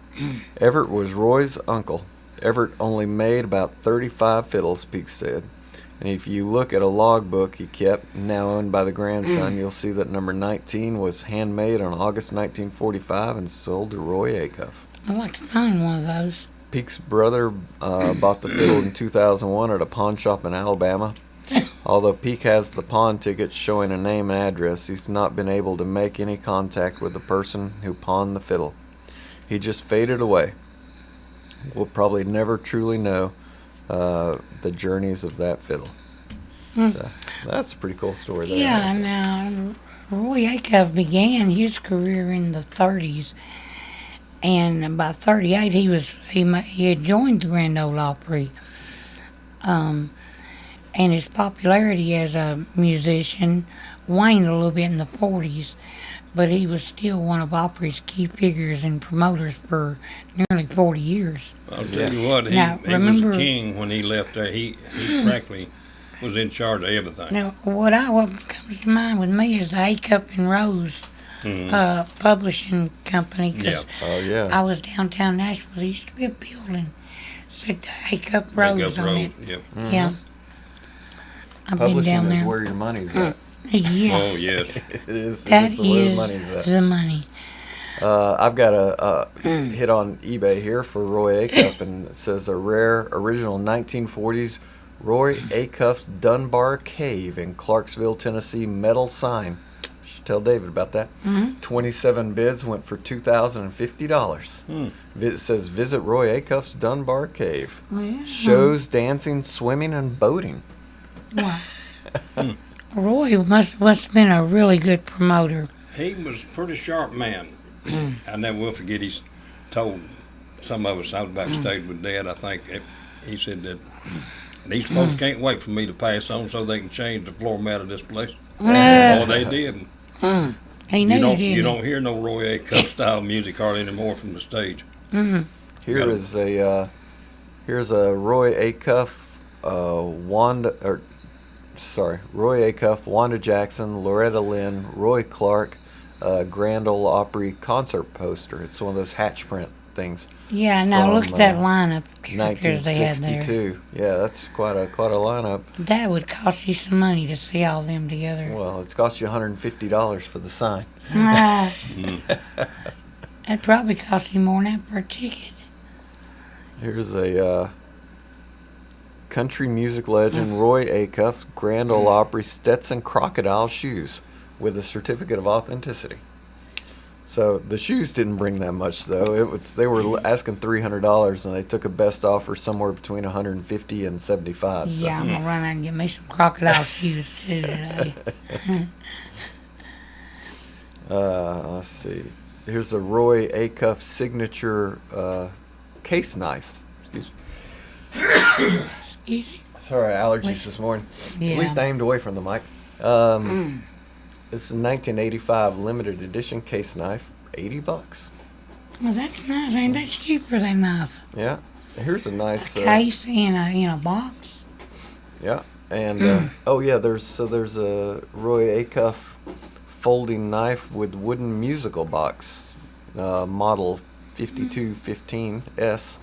[SPEAKER 4] Everett was Roy's uncle. Everett only made about 35 fiddles, Peake said. And if you look at a logbook he kept, now owned by the grandson, you'll see that number 19 was handmade on August 1945 and sold to Roy Acuff.
[SPEAKER 2] I'd like to find one of those.
[SPEAKER 4] Peake's brother bought the fiddle in 2001 at a pawn shop in Alabama. Although Peake has the pawn ticket showing a name and address, he's not been able to make any contact with the person who pawned the fiddle. He just faded away. We'll probably never truly know the journeys of that fiddle. So that's a pretty cool story there.
[SPEAKER 2] Yeah, now, Roy Acuff began his career in the 30s. And by 38, he had joined the Grand Ole Opry. And his popularity as a musician waned a little bit in the 40s, but he was still one of Opry's key figures and promoters for nearly 40 years.
[SPEAKER 1] I'll tell you what, he was king when he left there. He practically was in charge of everything.
[SPEAKER 2] Now, what comes to mind with me is the Acuff and Rose publishing company. 'Cause I was downtown Nashville. There used to be a building said the Acuff Rose on it.
[SPEAKER 1] Yep.
[SPEAKER 2] Yeah. I've
[SPEAKER 4] Publishing
[SPEAKER 2] been down
[SPEAKER 4] is
[SPEAKER 2] there.
[SPEAKER 4] where your money's at.
[SPEAKER 2] Yeah.
[SPEAKER 1] Oh, yes.
[SPEAKER 4] It is.
[SPEAKER 2] That
[SPEAKER 4] it's where the
[SPEAKER 2] is
[SPEAKER 4] money's at.
[SPEAKER 2] the money.
[SPEAKER 4] I've got a hit on eBay here for Roy Acuff, and it says a rare original 1940s Roy Acuff's Dunbar Cave in Clarksville, Tennessee metal sign. Should tell David about that. 27 bids went for $2,050. It says visit Roy Acuff's Dunbar Cave. Shows, dancing, swimming, and boating.
[SPEAKER 2] Wow. Roy must have been a really good promoter.
[SPEAKER 1] He was a pretty sharp man. I never will forget, he told some of us out backstage with Dad, I think, he said that these folks can't wait for me to pass on so they can change the floor mat of this place. Oh, they did.
[SPEAKER 2] He knew,
[SPEAKER 1] You don't hear no Roy Acuff style music hardly anymore from the stage.
[SPEAKER 4] Here's a Roy Acuff, Roy Acuff, Wanda Jackson, Loretta Lynn, Roy Clark, Grand Ole Opry concert poster. It's one of those hatch print things.
[SPEAKER 2] Yeah, now look at that lineup of characters they had there.
[SPEAKER 4] 1962. Yeah, that's quite a lineup.
[SPEAKER 2] That would cost you some money to see all them together.
[SPEAKER 4] Well, it's cost you $150 for the sign.
[SPEAKER 2] That'd probably cost you more than that for a ticket.
[SPEAKER 4] Here's a country music legend, Roy Acuff, Grand Ole Opry Stetson crocodile shoes with a certificate of authenticity. So the shoes didn't bring that much, though. They were asking $300, and they took a best offer somewhere between $150 and $75. So.
[SPEAKER 2] Yeah, I'm gonna run out and get me some crocodile shoes too today.
[SPEAKER 4] Let's see. Here's a Roy Acuff signature case knife. Excuse me.
[SPEAKER 2] Excuse you.
[SPEAKER 4] Sorry, allergies this morning.
[SPEAKER 2] Yeah.
[SPEAKER 4] At least I aimed away from the mic. This is a 1985 limited edition case knife, $80.
[SPEAKER 2] Well, that's nice. Ain't that cheaper than knife?
[SPEAKER 4] Yeah. Here's a nice
[SPEAKER 2] Case in a box.
[SPEAKER 4] Yeah, and there's a Roy Acuff folding knife with wooden musical box, model 5215S.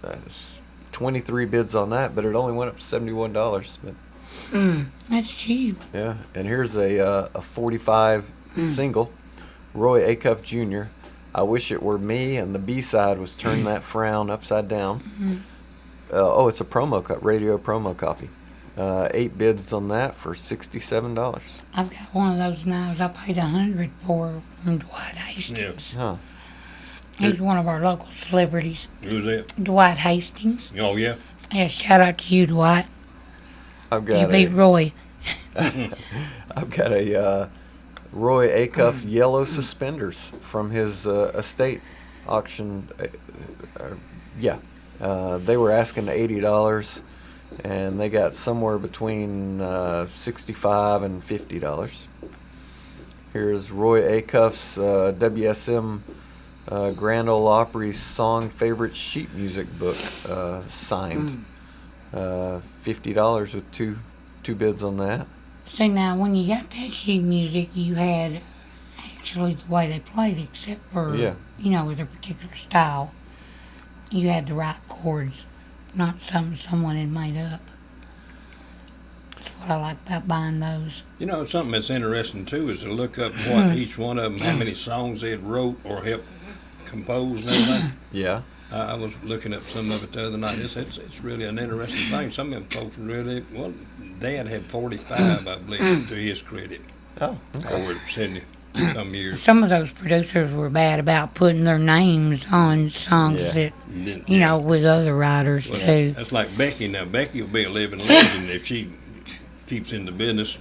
[SPEAKER 4] That's 23 bids on that, but it only went up to $71. But
[SPEAKER 2] That's cheap.
[SPEAKER 4] yeah, and here's a 45 single, Roy Acuff Jr. I wish it were me, and the B-side was Turn That Frown Upside Down. it's a radio promo copy. 8 bids on that for $67.
[SPEAKER 2] I've got one of those knives I paid $100 for from Dwight Hastings.
[SPEAKER 4] Huh.
[SPEAKER 2] He's one of our local celebrities.
[SPEAKER 1] Who's that?
[SPEAKER 2] Dwight Hastings.
[SPEAKER 1] Oh, yeah?
[SPEAKER 2] Yeah, shout out to you, Dwight.
[SPEAKER 4] I've got
[SPEAKER 2] You beat Roy.
[SPEAKER 4] I've got a Roy Acuff yellow suspenders from his estate auction. They were asking $80, and they got somewhere between $65 and $50. Here's Roy Acuff's WSM Grand Ole Opry's song favorite sheet music book, signed. $50 with two bids on that.
[SPEAKER 2] See, now, when you got that sheet music, you had actually the way they played, except for, with their particular style. You had the right chords, not something someone had made up. That's what I like about buying those.
[SPEAKER 1] Something that's interesting, too, is to look up what each one of them, how many songs they had wrote or helped compose and everything.
[SPEAKER 4] Yeah.
[SPEAKER 1] I was looking at some of it the other night. It's really an interesting thing. Some of them folks really, Dad had 45, I believe, to his credit.
[SPEAKER 4] Oh, okay.
[SPEAKER 1] Over 70-some years.
[SPEAKER 2] Some of those producers were bad about putting their names on songs that, with other writers, too.
[SPEAKER 1] That's like Becky. Now, Becky will be a living legend if she keeps in the business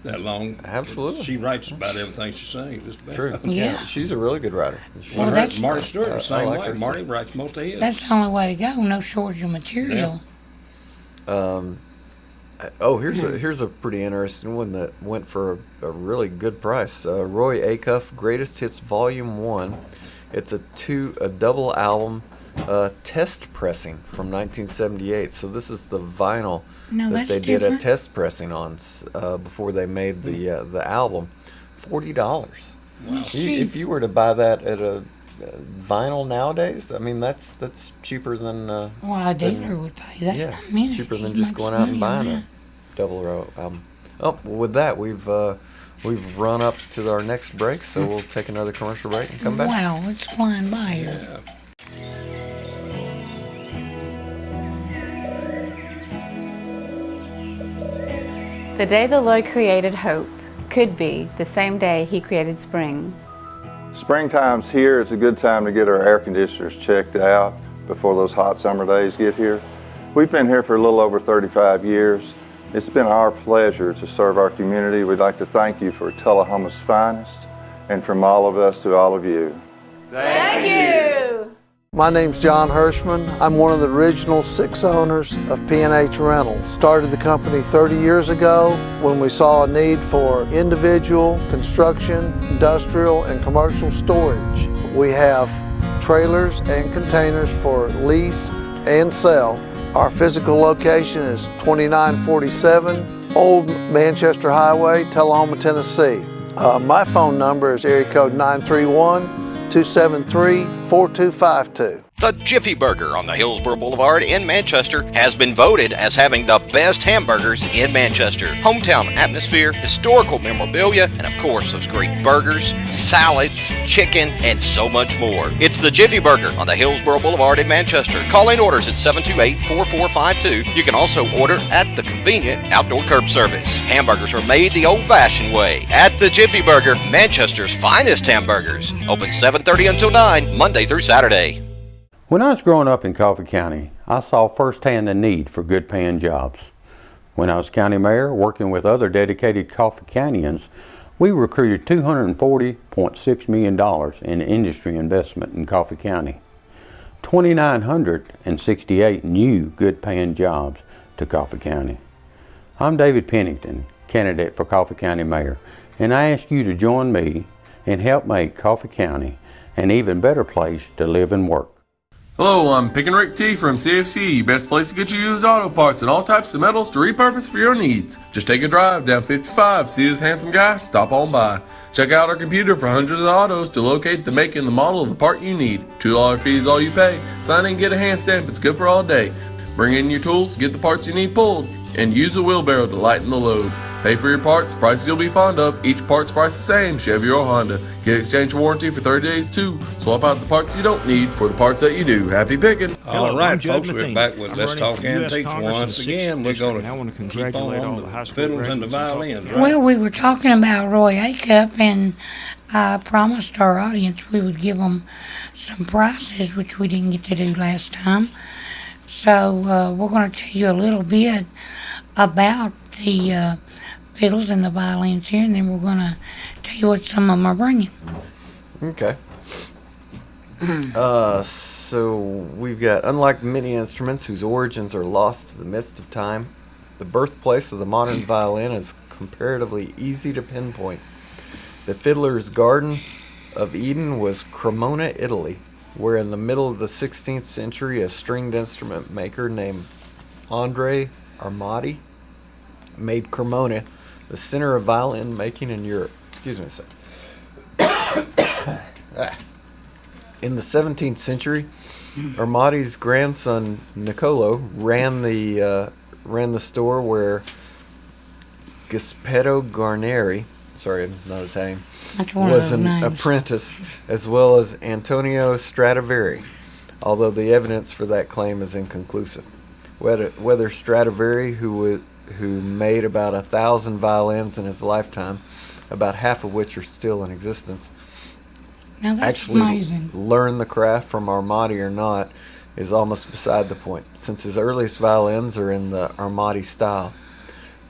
[SPEAKER 1] that long.
[SPEAKER 4] Absolutely.
[SPEAKER 1] She writes about everything she sings. Just about.
[SPEAKER 4] True.
[SPEAKER 2] Yeah.
[SPEAKER 4] She's a really good writer.
[SPEAKER 1] Marty Stewart the same
[SPEAKER 4] like
[SPEAKER 1] way.
[SPEAKER 4] her
[SPEAKER 1] Marty writes most of his.
[SPEAKER 2] That's the only way to go. No shortage of material.
[SPEAKER 4] Here's a pretty interesting one that went for a really good price. Roy Acuff Greatest Hits Volume 1. It's a double album test pressing from 1978. So this is the vinyl that they did a test pressing on before they made the album. $40.
[SPEAKER 1] Wow.
[SPEAKER 4] If you were to buy that at a vinyl nowadays, I mean that's cheaper than
[SPEAKER 2] A dealer would pay that.
[SPEAKER 4] yeah,
[SPEAKER 2] I mean,
[SPEAKER 4] cheaper than
[SPEAKER 2] he
[SPEAKER 4] just
[SPEAKER 2] makes
[SPEAKER 4] going out and
[SPEAKER 2] money
[SPEAKER 4] buying
[SPEAKER 2] on
[SPEAKER 4] a double row album. Oh, well, with that we've run up to our next break, so we'll take another commercial break and come back.
[SPEAKER 2] Wow, it's flying by here.
[SPEAKER 1] Yeah.
[SPEAKER 9] The day the Lord created hope could be the same day He created spring.
[SPEAKER 10] Springtime's here. It's a good time to get our air conditioners checked out before those hot summer days get here. We've been here for a little over 35 years. It's been our pleasure to serve our community. We'd like to thank you for Tullahoma's finest, and from all of us to all of you.
[SPEAKER 9] Thank you!
[SPEAKER 7] My name's John Hirschman. I'm one of the original 6 owners of P&H Rentals. Started the company 30 years ago when we saw a need for individual, construction, industrial, and commercial storage. We have trailers and containers for lease and sell. Our physical location is 2947 Old Manchester Highway, Tullahoma, Tennessee. My phone number is area code 931-273-4252.
[SPEAKER 8] The Jiffy Burger on the Hillsborough Boulevard in Manchester has been voted as having the best hamburgers in Manchester. Hometown atmosphere, historical memorabilia, and of course those great burgers, salads, chicken, and so much more. It's the Jiffy Burger on the Hillsborough Boulevard in Manchester. Call in orders at 728-4452. You can also order at the convenient outdoor curb service. Hamburgers are made the old-fashioned way at the Jiffy Burger, Manchester's finest hamburgers. Open 7:30 until 9, Monday through Saturday.
[SPEAKER 5] When I was growing up in Coffee County, I saw firsthand the need for good paying jobs. When I was county mayor, working with other dedicated Coffee Countyans, we recruited $240.6 million in industry investment in Coffee County. 2,968 new good paying jobs to Coffee County. I'm David Pennington, candidate for Coffee County Mayor, and I ask you to join me and help make Coffee County an even better place to live and work.
[SPEAKER 6] Hello, I'm Pick and Rick T from CFC, best place to get you used auto parts and all types of metals to repurpose for your needs. Just take a drive down 55, see this handsome guy, stop on by. Check out our computer for hundreds of autos to locate the make and the model of the part you need. $2 fee is all you pay. Sign in and get a hand stamp, it's good for all day. Bring in your tools, get the parts you need pulled, and use a wheelbarrow to lighten the load. Pay for your parts, prices you'll be fond of. Each part's price the same, Chevy or Honda. Get exchange warranty for 30 days too. Swap out the parts you don't need for the parts that you do. Happy picking.
[SPEAKER 1] All right, folks, we're back with Let's Talk Antiques once again. We're going to keep
[SPEAKER 11] congratulate all
[SPEAKER 1] on
[SPEAKER 11] the high
[SPEAKER 1] the
[SPEAKER 11] school
[SPEAKER 1] fiddles and the
[SPEAKER 11] graduates
[SPEAKER 1] violins, right?
[SPEAKER 2] Well, we were talking about Roy Acup, and I promised our audience we would give them some prizes, which we didn't get to do last time. So we're going to tell you a little bit about the fiddles and the violins here, and then we're going to tell you what some of them are bringing.
[SPEAKER 4] Okay. So we've got, unlike many instruments whose origins are lost to the mist of time, the birthplace of the modern violin is comparatively easy to pinpoint. The fiddler's garden of Eden was Cremona, Italy, where in the middle of the 16th century a stringed instrument maker named Andre Armati made Cremona the center of violin making in Europe. Excuse me a second. In the 17th century, Armati's grandson Niccolo ran the store where Gaspetto Guarneri, sorry, I'm not Italian, was an apprentice, as well as Antonio Stradivari, although the evidence for that claim is inconclusive. Whether Stradivari, who made about 1,000 violins in his lifetime, about half of which are still in existence,
[SPEAKER 2] Now that's
[SPEAKER 4] actually
[SPEAKER 2] amazing.
[SPEAKER 4] learned the craft from Armati or not is almost beside the point, since his earliest violins are in the Armati style.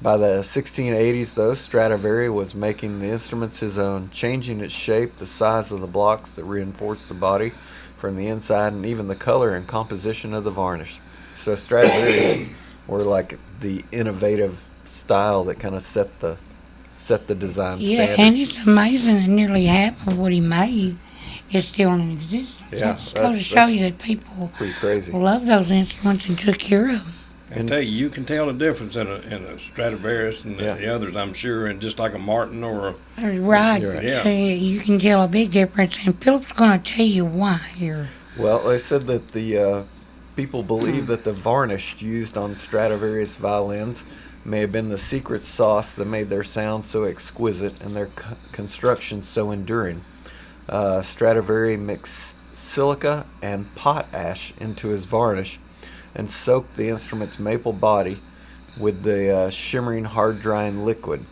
[SPEAKER 4] By the 1680s, though, Stradivari was making the instruments his own, changing its shape, the size of the blocks that reinforced the body from the inside, and even the color and composition of the varnish. So Stradivari were like the innovative style that kind of set the design
[SPEAKER 2] Yeah,
[SPEAKER 4] standard.
[SPEAKER 2] and it's amazing that nearly half of what he made is still in existence.
[SPEAKER 4] Yeah,
[SPEAKER 2] It goes to show you that people
[SPEAKER 4] pretty crazy.
[SPEAKER 2] love those instruments and took care of them.
[SPEAKER 1] I tell you, you can tell the difference in a Stradivarius and the others, I'm sure, and just like a Martin or a...
[SPEAKER 2] Right.
[SPEAKER 1] Yeah.
[SPEAKER 2] You can tell a big difference, and Philip's going to tell you why here.
[SPEAKER 4] Well, they said that the people believe that the varnish used on Stradivarius violins may have been the secret sauce that made their sound so exquisite and their construction so enduring. Stradivari mixed silica and potash into his varnish and soaked the instrument's maple body with the shimmering hard-drying liquid.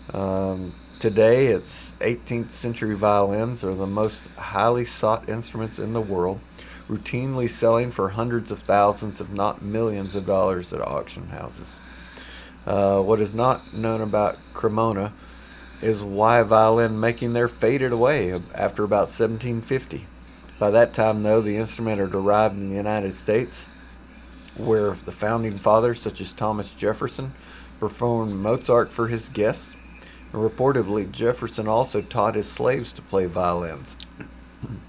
[SPEAKER 4] Today, its 18th century violins are the most highly sought instruments in the world, routinely selling for hundreds of thousands, if not millions of dollars at auction houses. What is not known about Cremona is why violin making there faded away after about 1750. By that time, though, the instrument are derived in the United States, where the founding fathers, such as Thomas Jefferson, performed Mozart for his guests. And reportedly, Jefferson also taught his slaves to play violins.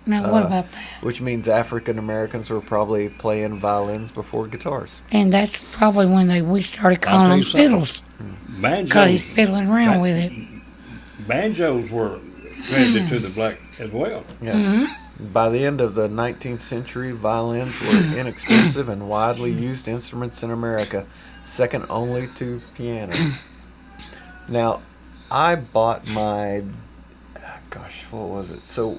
[SPEAKER 2] Now, what about that?
[SPEAKER 4] Which means African Americans were probably playing violins before guitars.
[SPEAKER 2] And that's probably when we started calling them fiddles. Because he's fiddling around with it.
[SPEAKER 1] Banjos were credited to the black as well.
[SPEAKER 4] Yeah.
[SPEAKER 2] Mm-hmm.
[SPEAKER 4] By the end of the 19th century, violins were inexpensive and widely used instruments in America, second only to piano. Now, I bought my, what was it? So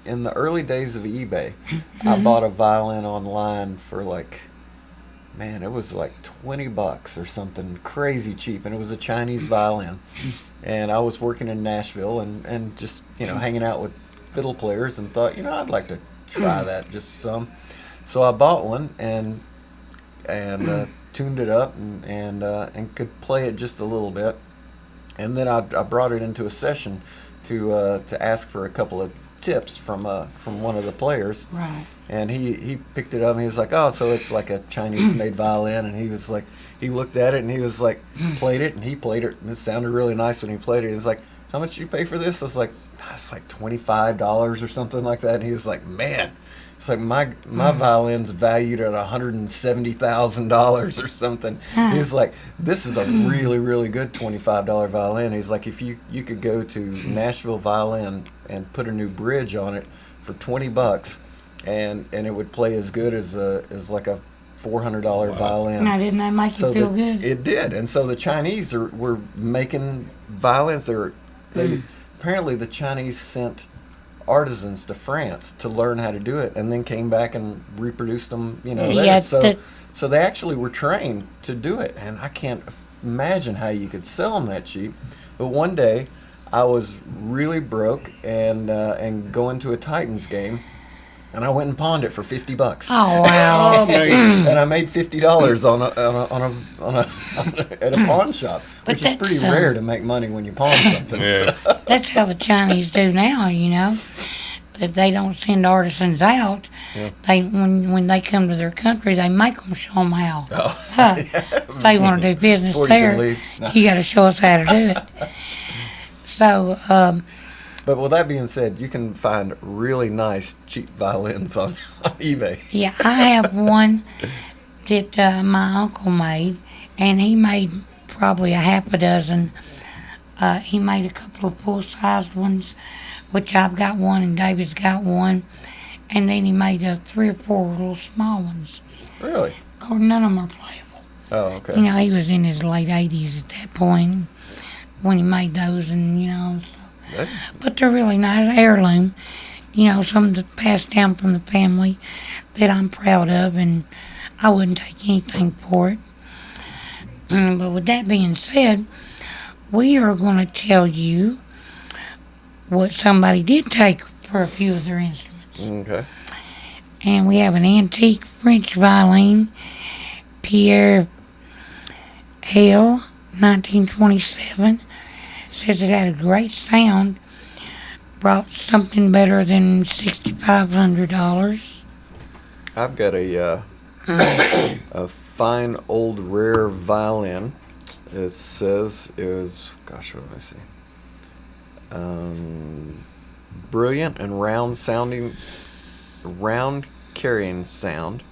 [SPEAKER 4] in the early days of eBay, I bought a violin online for it was like $20 or something crazy cheap, and it was a Chinese violin. And I was working in Nashville and just, hanging out with fiddle players and thought, I'd like to try that just some. So I bought one and tuned it up and could play it just a little bit. And then I brought it into a session to ask for a couple of tips from one of the players.
[SPEAKER 2] Right.
[SPEAKER 4] And he picked it up and he was like, oh, so it's like a Chinese made violin. And he was like, he looked at it and he was like, played it, and he played it, and it sounded really nice when he played it. He was like, how much did you pay for this? I was like, it's like $25 or something like that. And he was like, man, it's like my violin's valued at $170,000 or something. He's like, this is a really, really good $25 violin. He's like, if you could go to Nashville Violin and put a new bridge on it for $20, and it would play as good as like a $400 violin.
[SPEAKER 2] Now, didn't that make you feel good?
[SPEAKER 4] It did, and so the Chinese were making violins. Apparently the Chinese sent artisans to France to learn how to do it, and then came back and reproduced them.
[SPEAKER 2] Yeah,
[SPEAKER 4] so they actually were trained to do it, and I can't imagine how you could sell them that cheap. But one day, I was really broke and going to a Titans game. And I went and pawned it for $50.
[SPEAKER 2] Oh wow!
[SPEAKER 4] And I made $50 at a pawn shop, which is pretty rare to make money when you pawn something.
[SPEAKER 1] Yeah.
[SPEAKER 4] So.
[SPEAKER 2] That's how the Chinese do now. If they don't send artisans out, they when they come to their country, they make them show them how. If they want to do business there, you got to show us how to do it. So.
[SPEAKER 4] But with that being said, you can find really nice, cheap violins on eBay.
[SPEAKER 2] Yeah, I have one that my uncle made, and he made probably a half a dozen. He made a couple of full-sized ones, which I've got one and David's got one, and then he made 3 or 4 little small ones.
[SPEAKER 4] Really?
[SPEAKER 2] Of course, none of them are playable.
[SPEAKER 4] Oh, okay.
[SPEAKER 2] He was in his late 80s at that point when he made those, and so. But they're really nice, heirloom. Some that passed down from the family that I'm proud of, and I wouldn't take anything for it. But with that being said, we are going to tell you what somebody did take for a few of their instruments.
[SPEAKER 4] Okay.
[SPEAKER 2] And we have an antique French violin, Pierre Hale, 1927. Says it had a great sound, brought something better than $6,500.
[SPEAKER 4] I've got a fine old rare violin. It says it was, what do I see? Brilliant and round carrying sound.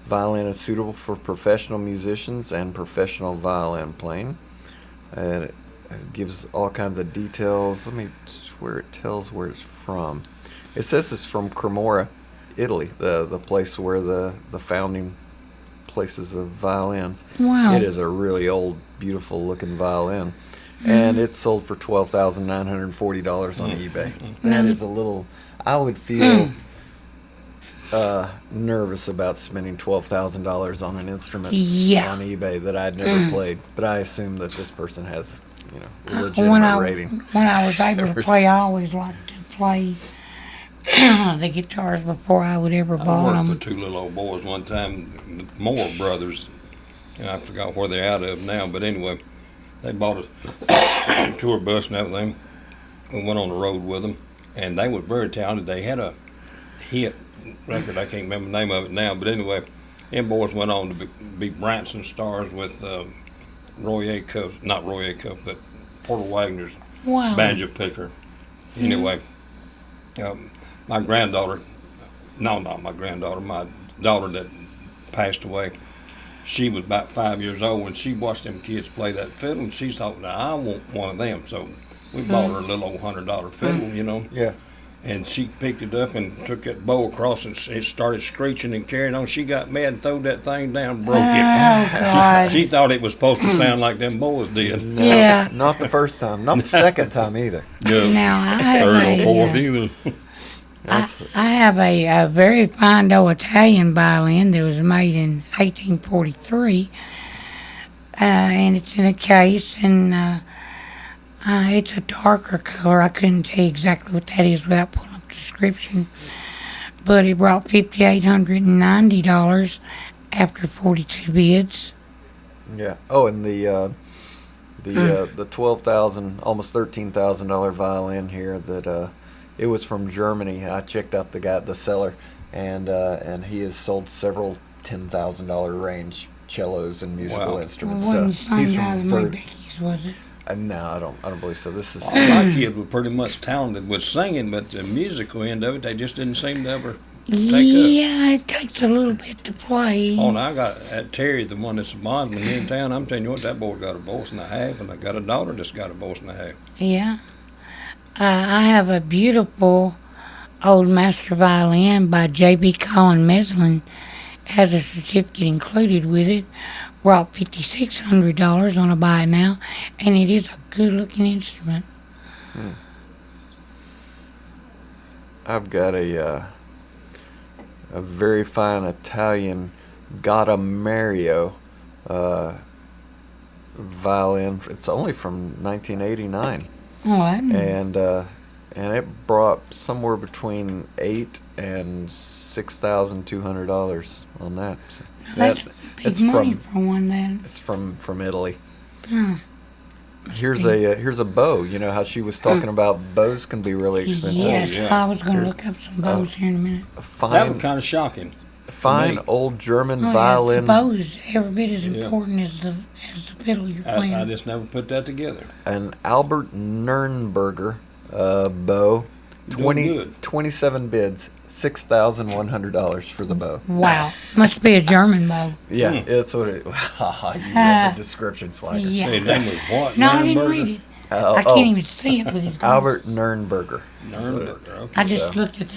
[SPEAKER 4] Violin is suitable for professional musicians and professional violin playing. And it gives all kinds of details. Let me where it tells where it's from. It says it's from Cremona, Italy, the place where the founding places of violins.
[SPEAKER 2] Wow.
[SPEAKER 4] It is a really old, beautiful looking violin. And it's sold for $12,940 on eBay. That is a little, I would feel nervous about spending $12,000 on an instrument on eBay that I'd never played. But I assume that this person has legitimate rating.
[SPEAKER 2] When I was able to play, I always liked to play the guitars before I would ever buy
[SPEAKER 1] I
[SPEAKER 2] them.
[SPEAKER 1] worked for 2 little old boys one time, the Moore brothers, and I forgot where they're out of now, but anyway, they bought a tour bus and everything. We went on the road with them, and they were very talented. They had a hit record, I can't remember the name of it now, but anyway, them boys went on to be Branson stars with Roy Acuff, not Roy Acuff, but Porter Wagner's banjo picker. Anyway, my granddaughter, no, not my granddaughter, my daughter that passed away, she was about 5 years old when she watched them kids play that fiddle, and she thought, now I want one of them. So we bought her a little old $100 fiddle,
[SPEAKER 4] Yeah.
[SPEAKER 1] And she picked it up and took that bow across, and it started screeching and carrying on. She got mad and threw that thing down and broke it.
[SPEAKER 2] God.
[SPEAKER 1] She thought it was supposed to sound like them boys did.
[SPEAKER 4] No,
[SPEAKER 2] Yeah.
[SPEAKER 4] Not the first time. Not the second time either.
[SPEAKER 1] Yeah.
[SPEAKER 2] Now, I have
[SPEAKER 1] Third or fourth
[SPEAKER 2] a,
[SPEAKER 1] either.
[SPEAKER 2] I have a very fine old Italian violin that was made in 1843, and it's in a case, and it's a darker color. I couldn't tell you exactly what that is without pulling up the description, but it brought $5,890 after 42 bids.
[SPEAKER 4] Yeah. Oh, and the $12,000, almost $13,000 violin here that it was from Germany. I checked out the seller, and he has sold several $10,000 range cellos and musical instruments.
[SPEAKER 2] Wasn't
[SPEAKER 4] So
[SPEAKER 2] the
[SPEAKER 4] he's
[SPEAKER 2] same guy that
[SPEAKER 4] from
[SPEAKER 2] made
[SPEAKER 4] Ferd-
[SPEAKER 2] Becky's, was it?
[SPEAKER 4] No, I don't believe so. This is
[SPEAKER 1] All my kids were pretty much talented with singing, but the musical end of it, they just didn't seem to ever take up.
[SPEAKER 2] Yeah, it takes a little bit to play.
[SPEAKER 1] Oh, and I got Terry, the one that's a bondsman here in town. I'm telling you what, that boy got a voice and a half, and I got a daughter that's got a voice and a half.
[SPEAKER 2] Yeah. I have a beautiful old master violin by J.B. Collin Meslin, has a certificate included with it. Brought $5,600 on a buy now, and it is a good-looking instrument.
[SPEAKER 4] I've got a very fine Italian Comemorative violin. It's only from 1989,
[SPEAKER 2] Oh, I didn't.
[SPEAKER 4] and it brought somewhere between $8,000 and $6,200 on that. So
[SPEAKER 2] That's big money for one then.
[SPEAKER 4] It's from Italy.
[SPEAKER 2] Huh.
[SPEAKER 4] Here's a bow. You know how she was talking about bows can be really expensive.
[SPEAKER 2] Yes,
[SPEAKER 1] yeah.
[SPEAKER 2] I was going to look up some bows here in a minute.
[SPEAKER 4] A
[SPEAKER 1] That
[SPEAKER 4] fine,
[SPEAKER 1] was kind of shocking.
[SPEAKER 4] fine
[SPEAKER 1] me.
[SPEAKER 4] old German
[SPEAKER 2] Oh,
[SPEAKER 4] violin.
[SPEAKER 2] yeah, the bow is every bit as important as the fiddle you're playing.
[SPEAKER 1] I just never put that together.
[SPEAKER 4] An Albert Nernberger bow.
[SPEAKER 1] Doing good.
[SPEAKER 4] 27 bids, $6,100 for the bow.
[SPEAKER 2] Wow, must be a German bow.
[SPEAKER 4] Yeah, it's what it. You read the description, Slacker.
[SPEAKER 2] Yeah.
[SPEAKER 1] Hey, that was what?
[SPEAKER 2] No, I didn't
[SPEAKER 1] Nuremberg?
[SPEAKER 2] read it. I can't even see it with his glasses.
[SPEAKER 4] Albert Nernberger.
[SPEAKER 1] Nuremberg, okay.
[SPEAKER 2] I just
[SPEAKER 4] So-
[SPEAKER 2] looked at the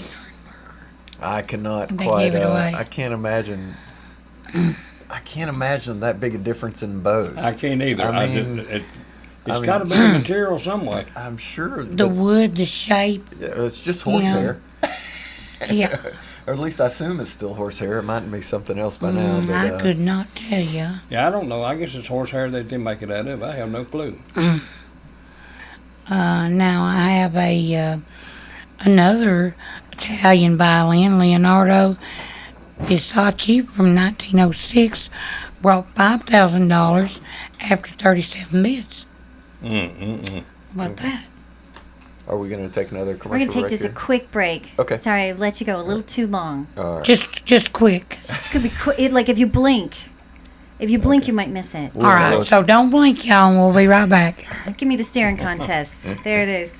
[SPEAKER 4] I cannot
[SPEAKER 2] They
[SPEAKER 4] quite.
[SPEAKER 2] gave it away.
[SPEAKER 4] I can't imagine. I can't imagine that big a difference in bows.
[SPEAKER 1] I can't either.
[SPEAKER 4] I mean,
[SPEAKER 1] it's
[SPEAKER 4] mean-
[SPEAKER 1] got to be a material some way.
[SPEAKER 4] I'm sure
[SPEAKER 2] the wood, the shape.
[SPEAKER 4] it's just
[SPEAKER 2] you know.
[SPEAKER 4] horsehair.
[SPEAKER 2] Yeah,
[SPEAKER 4] Or at least I assume it's still horsehair. It might be something else by now. But,
[SPEAKER 2] I could not tell you.
[SPEAKER 1] Yeah, I don't know. I guess it's horsehair that they make it out of. I have no clue.
[SPEAKER 2] Now I have another Italian violin, Leonardo Bisacci from 1906, brought $5,000 after 37 bids. How about that?
[SPEAKER 4] Are we going to take another commercial
[SPEAKER 3] We're going to take
[SPEAKER 4] break
[SPEAKER 3] just a
[SPEAKER 4] here?
[SPEAKER 3] quick break.
[SPEAKER 4] Okay.
[SPEAKER 3] Sorry, I let you go a little too long.
[SPEAKER 4] All right.
[SPEAKER 2] Just quick.
[SPEAKER 3] It's going to be quick. Like if you blink. If you blink, you might miss it.
[SPEAKER 2] All right, so don't blink, y'all, and we'll be right back.
[SPEAKER 3] Give me the staring contest. There it is.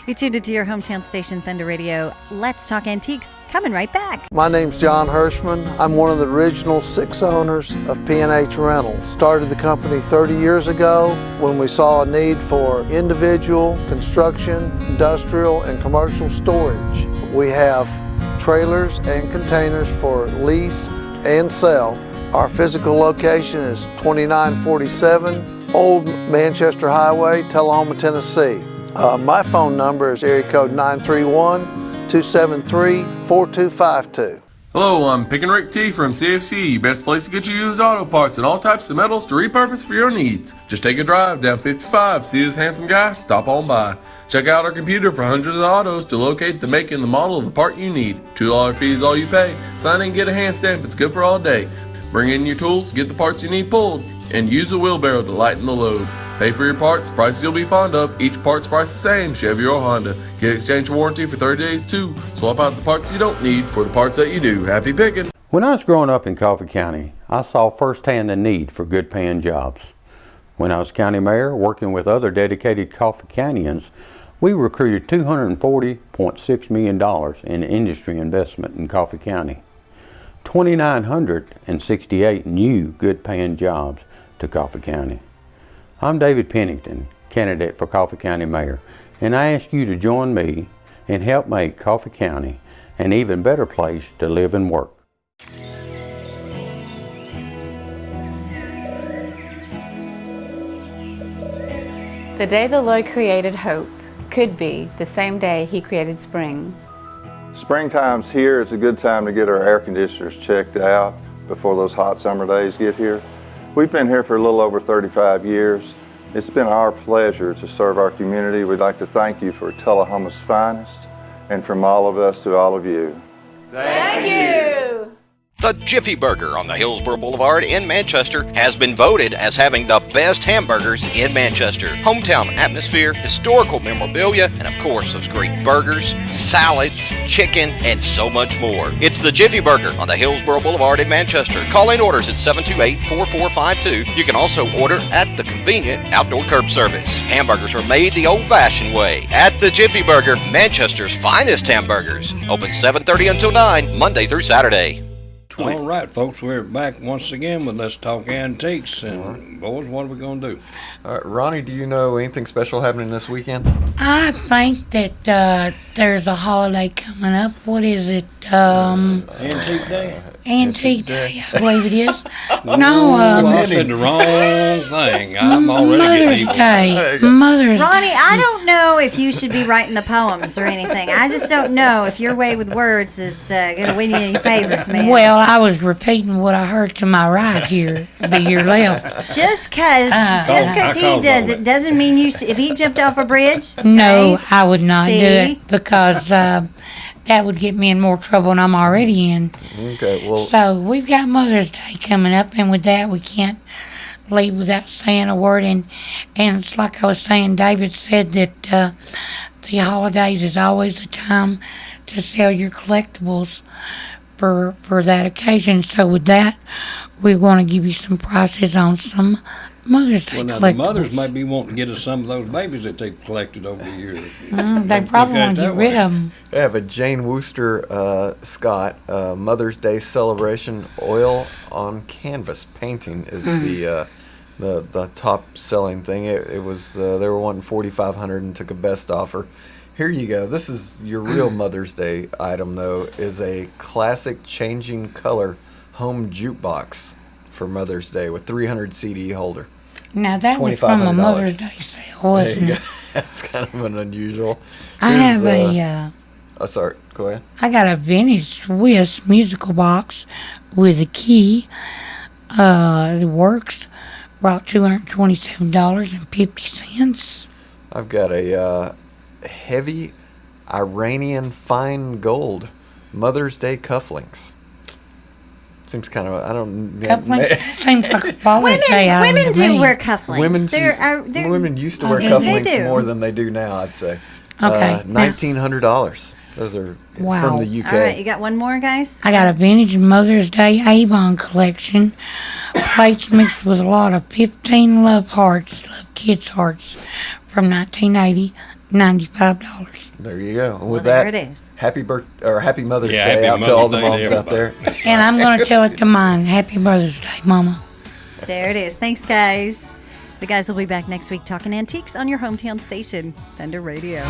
[SPEAKER 3] You tuned into your hometown station, Thunder Radio. Let's Talk Antiques. Coming right back.
[SPEAKER 7] My name's John Hirschman. I'm one of the original 6 owners of P&H Rentals. Started the company 30 years ago when we saw a need for individual, construction, industrial, and commercial storage. We have trailers and containers for lease and sell. Our physical location is 2947 Old Manchester Highway, Tullahoma, Tennessee. My phone number is area code 931-273-4252.
[SPEAKER 6] Hello, I'm Pick and Rick T from CFC, best place to get you used auto parts and all types of metals to repurpose for your needs. Just take a drive down 55, see this handsome guy, stop on by. Check out our computer for hundreds of autos to locate the make and the model of the part you need. $2 fee is all you pay. Sign in and get a hand stamp, it's good for all day. Bring in your tools, get the parts you need pulled, and use a wheelbarrow to lighten the load. Pay for your parts, prices you'll be fond of. Each part's price the same, Chevy or Honda. Get exchange warranty for 30 days too. Swap out the parts you don't need for the parts that you do. Happy picking!
[SPEAKER 5] When I was growing up in Coffee County, I saw firsthand the need for good paying jobs. When I was county mayor, working with other dedicated Coffee Countyans, we recruited $240.6 million in industry investment in Coffee County. 2,968 new good paying jobs to Coffee County. I'm David Pennington, candidate for Coffee County Mayor, and I ask you to join me and help make Coffee County an even better place to live and work.
[SPEAKER 9] The day the Lord created hope could be the same day He created spring.
[SPEAKER 10] Springtime's here. It's a good time to get our air conditioners checked out before those hot summer days get here. We've been here for a little over 35 years. It's been our pleasure to serve our community. We'd like to thank you for Tullahoma's finest, and from all of us to all of you.
[SPEAKER 9] Thank you!
[SPEAKER 8] The Jiffy Burger on the Hillsborough Boulevard in Manchester has been voted as having the best hamburgers in Manchester. Hometown atmosphere, historical memorabilia, and of course those great burgers, salads, chicken, and so much more. It's the Jiffy Burger on the Hillsborough Boulevard in Manchester. Call in orders at 728-4452. You can also order at the convenient outdoor curb service. Hamburgers are made the old-fashioned way at the Jiffy Burger, Manchester's finest hamburgers. Open 7:30 until 9, Monday through Saturday.
[SPEAKER 1] All right, folks, we're back once again with Let's Talk Antiques. And, boys, what are we going to do?
[SPEAKER 4] All right, Ronnie, do you know anything special happening this weekend?
[SPEAKER 2] I think that there's a holiday coming up. What is it?
[SPEAKER 1] Antique Day?
[SPEAKER 2] Antique Day, I believe it is.
[SPEAKER 1] Oh,
[SPEAKER 2] No,
[SPEAKER 1] I said the wrong thing. I'm already getting
[SPEAKER 2] Mother's
[SPEAKER 1] evil.
[SPEAKER 2] Day. Mother's
[SPEAKER 3] Ronnie,
[SPEAKER 2] Day.
[SPEAKER 3] I don't know if you should be writing the poems or anything. I just don't know if your way with words is going to win you any favors, man.
[SPEAKER 2] Well, I was repeating what I heard to my right here, to your left.
[SPEAKER 3] Just because
[SPEAKER 1] I
[SPEAKER 3] he
[SPEAKER 1] called
[SPEAKER 3] does
[SPEAKER 1] on
[SPEAKER 3] it doesn't mean you should. If he jumped off a bridge,
[SPEAKER 2] No,
[SPEAKER 3] okay?
[SPEAKER 2] I would not do
[SPEAKER 3] See?
[SPEAKER 2] it because that would get me in more trouble than I'm already in.
[SPEAKER 4] Okay, well,
[SPEAKER 2] So we've got Mother's Day coming up, and with that, we can't leave without saying a word. And it's like I was saying, David said that the holidays is always the time to sell your collectibles for that occasion. So with that, we're going to give you some prices on some Mother's Day
[SPEAKER 1] Well, now,
[SPEAKER 2] collectibles.
[SPEAKER 1] the mothers may be wanting to get us some of those babies that they've collected over the years.
[SPEAKER 2] They probably
[SPEAKER 1] Look at
[SPEAKER 2] want
[SPEAKER 1] it
[SPEAKER 2] to
[SPEAKER 1] that
[SPEAKER 2] get rid
[SPEAKER 1] way.
[SPEAKER 2] of them.
[SPEAKER 4] yeah, but Jane Wooster Scott, Mother's Day Celebration Oil on Canvas painting is the top selling thing. It was they were wanting $4,500 and took a best offer. Here you go. This is your real Mother's Day item, though, is a classic changing color home jukebox for Mother's Day with 300 CD holder.
[SPEAKER 2] Now, that was from a
[SPEAKER 4] $2,500.
[SPEAKER 2] Mother's Day sale,
[SPEAKER 4] There
[SPEAKER 2] wasn't
[SPEAKER 4] you go.
[SPEAKER 2] it?
[SPEAKER 4] That's kind of an unusual.
[SPEAKER 2] I
[SPEAKER 4] Here's,
[SPEAKER 2] have
[SPEAKER 4] Oh, sorry. Go ahead.
[SPEAKER 2] I got a vintage Swiss musical box with a key. It works. Brought $227.50.
[SPEAKER 4] I've got a heavy Iranian fine gold Mother's Day cufflinks. Seems kind of, I don't...
[SPEAKER 2] Cufflinks, that seems like a Father's Day item
[SPEAKER 3] women
[SPEAKER 2] to
[SPEAKER 3] do
[SPEAKER 2] me.
[SPEAKER 3] wear cufflinks.
[SPEAKER 4] Women,
[SPEAKER 3] They're
[SPEAKER 4] women used to wear
[SPEAKER 3] they
[SPEAKER 4] cufflinks
[SPEAKER 3] do.
[SPEAKER 4] more than they do now, I'd say.
[SPEAKER 2] Okay, now-
[SPEAKER 4] $1,900. Those are
[SPEAKER 2] Wow.
[SPEAKER 4] from the UK.
[SPEAKER 3] All right, you got one more, guys?
[SPEAKER 2] I got a vintage Mother's Day Avon collection. Plates mixed with a lot of 15 love kids hearts from 1980, $95.
[SPEAKER 4] There you go. And
[SPEAKER 3] Well,
[SPEAKER 4] with
[SPEAKER 3] there
[SPEAKER 4] that,
[SPEAKER 3] it is.
[SPEAKER 4] happy Mother's
[SPEAKER 1] Yeah,
[SPEAKER 4] Day
[SPEAKER 1] happy
[SPEAKER 4] out to all the
[SPEAKER 1] Mother's Day
[SPEAKER 4] moms
[SPEAKER 1] to
[SPEAKER 4] out there.
[SPEAKER 2] And I'm going to tell it to mine. Happy Mother's Day, Mama.
[SPEAKER 3] There it is. Thanks, guys. The guys will be back next week talking antiques on your hometown station, Thunder Radio.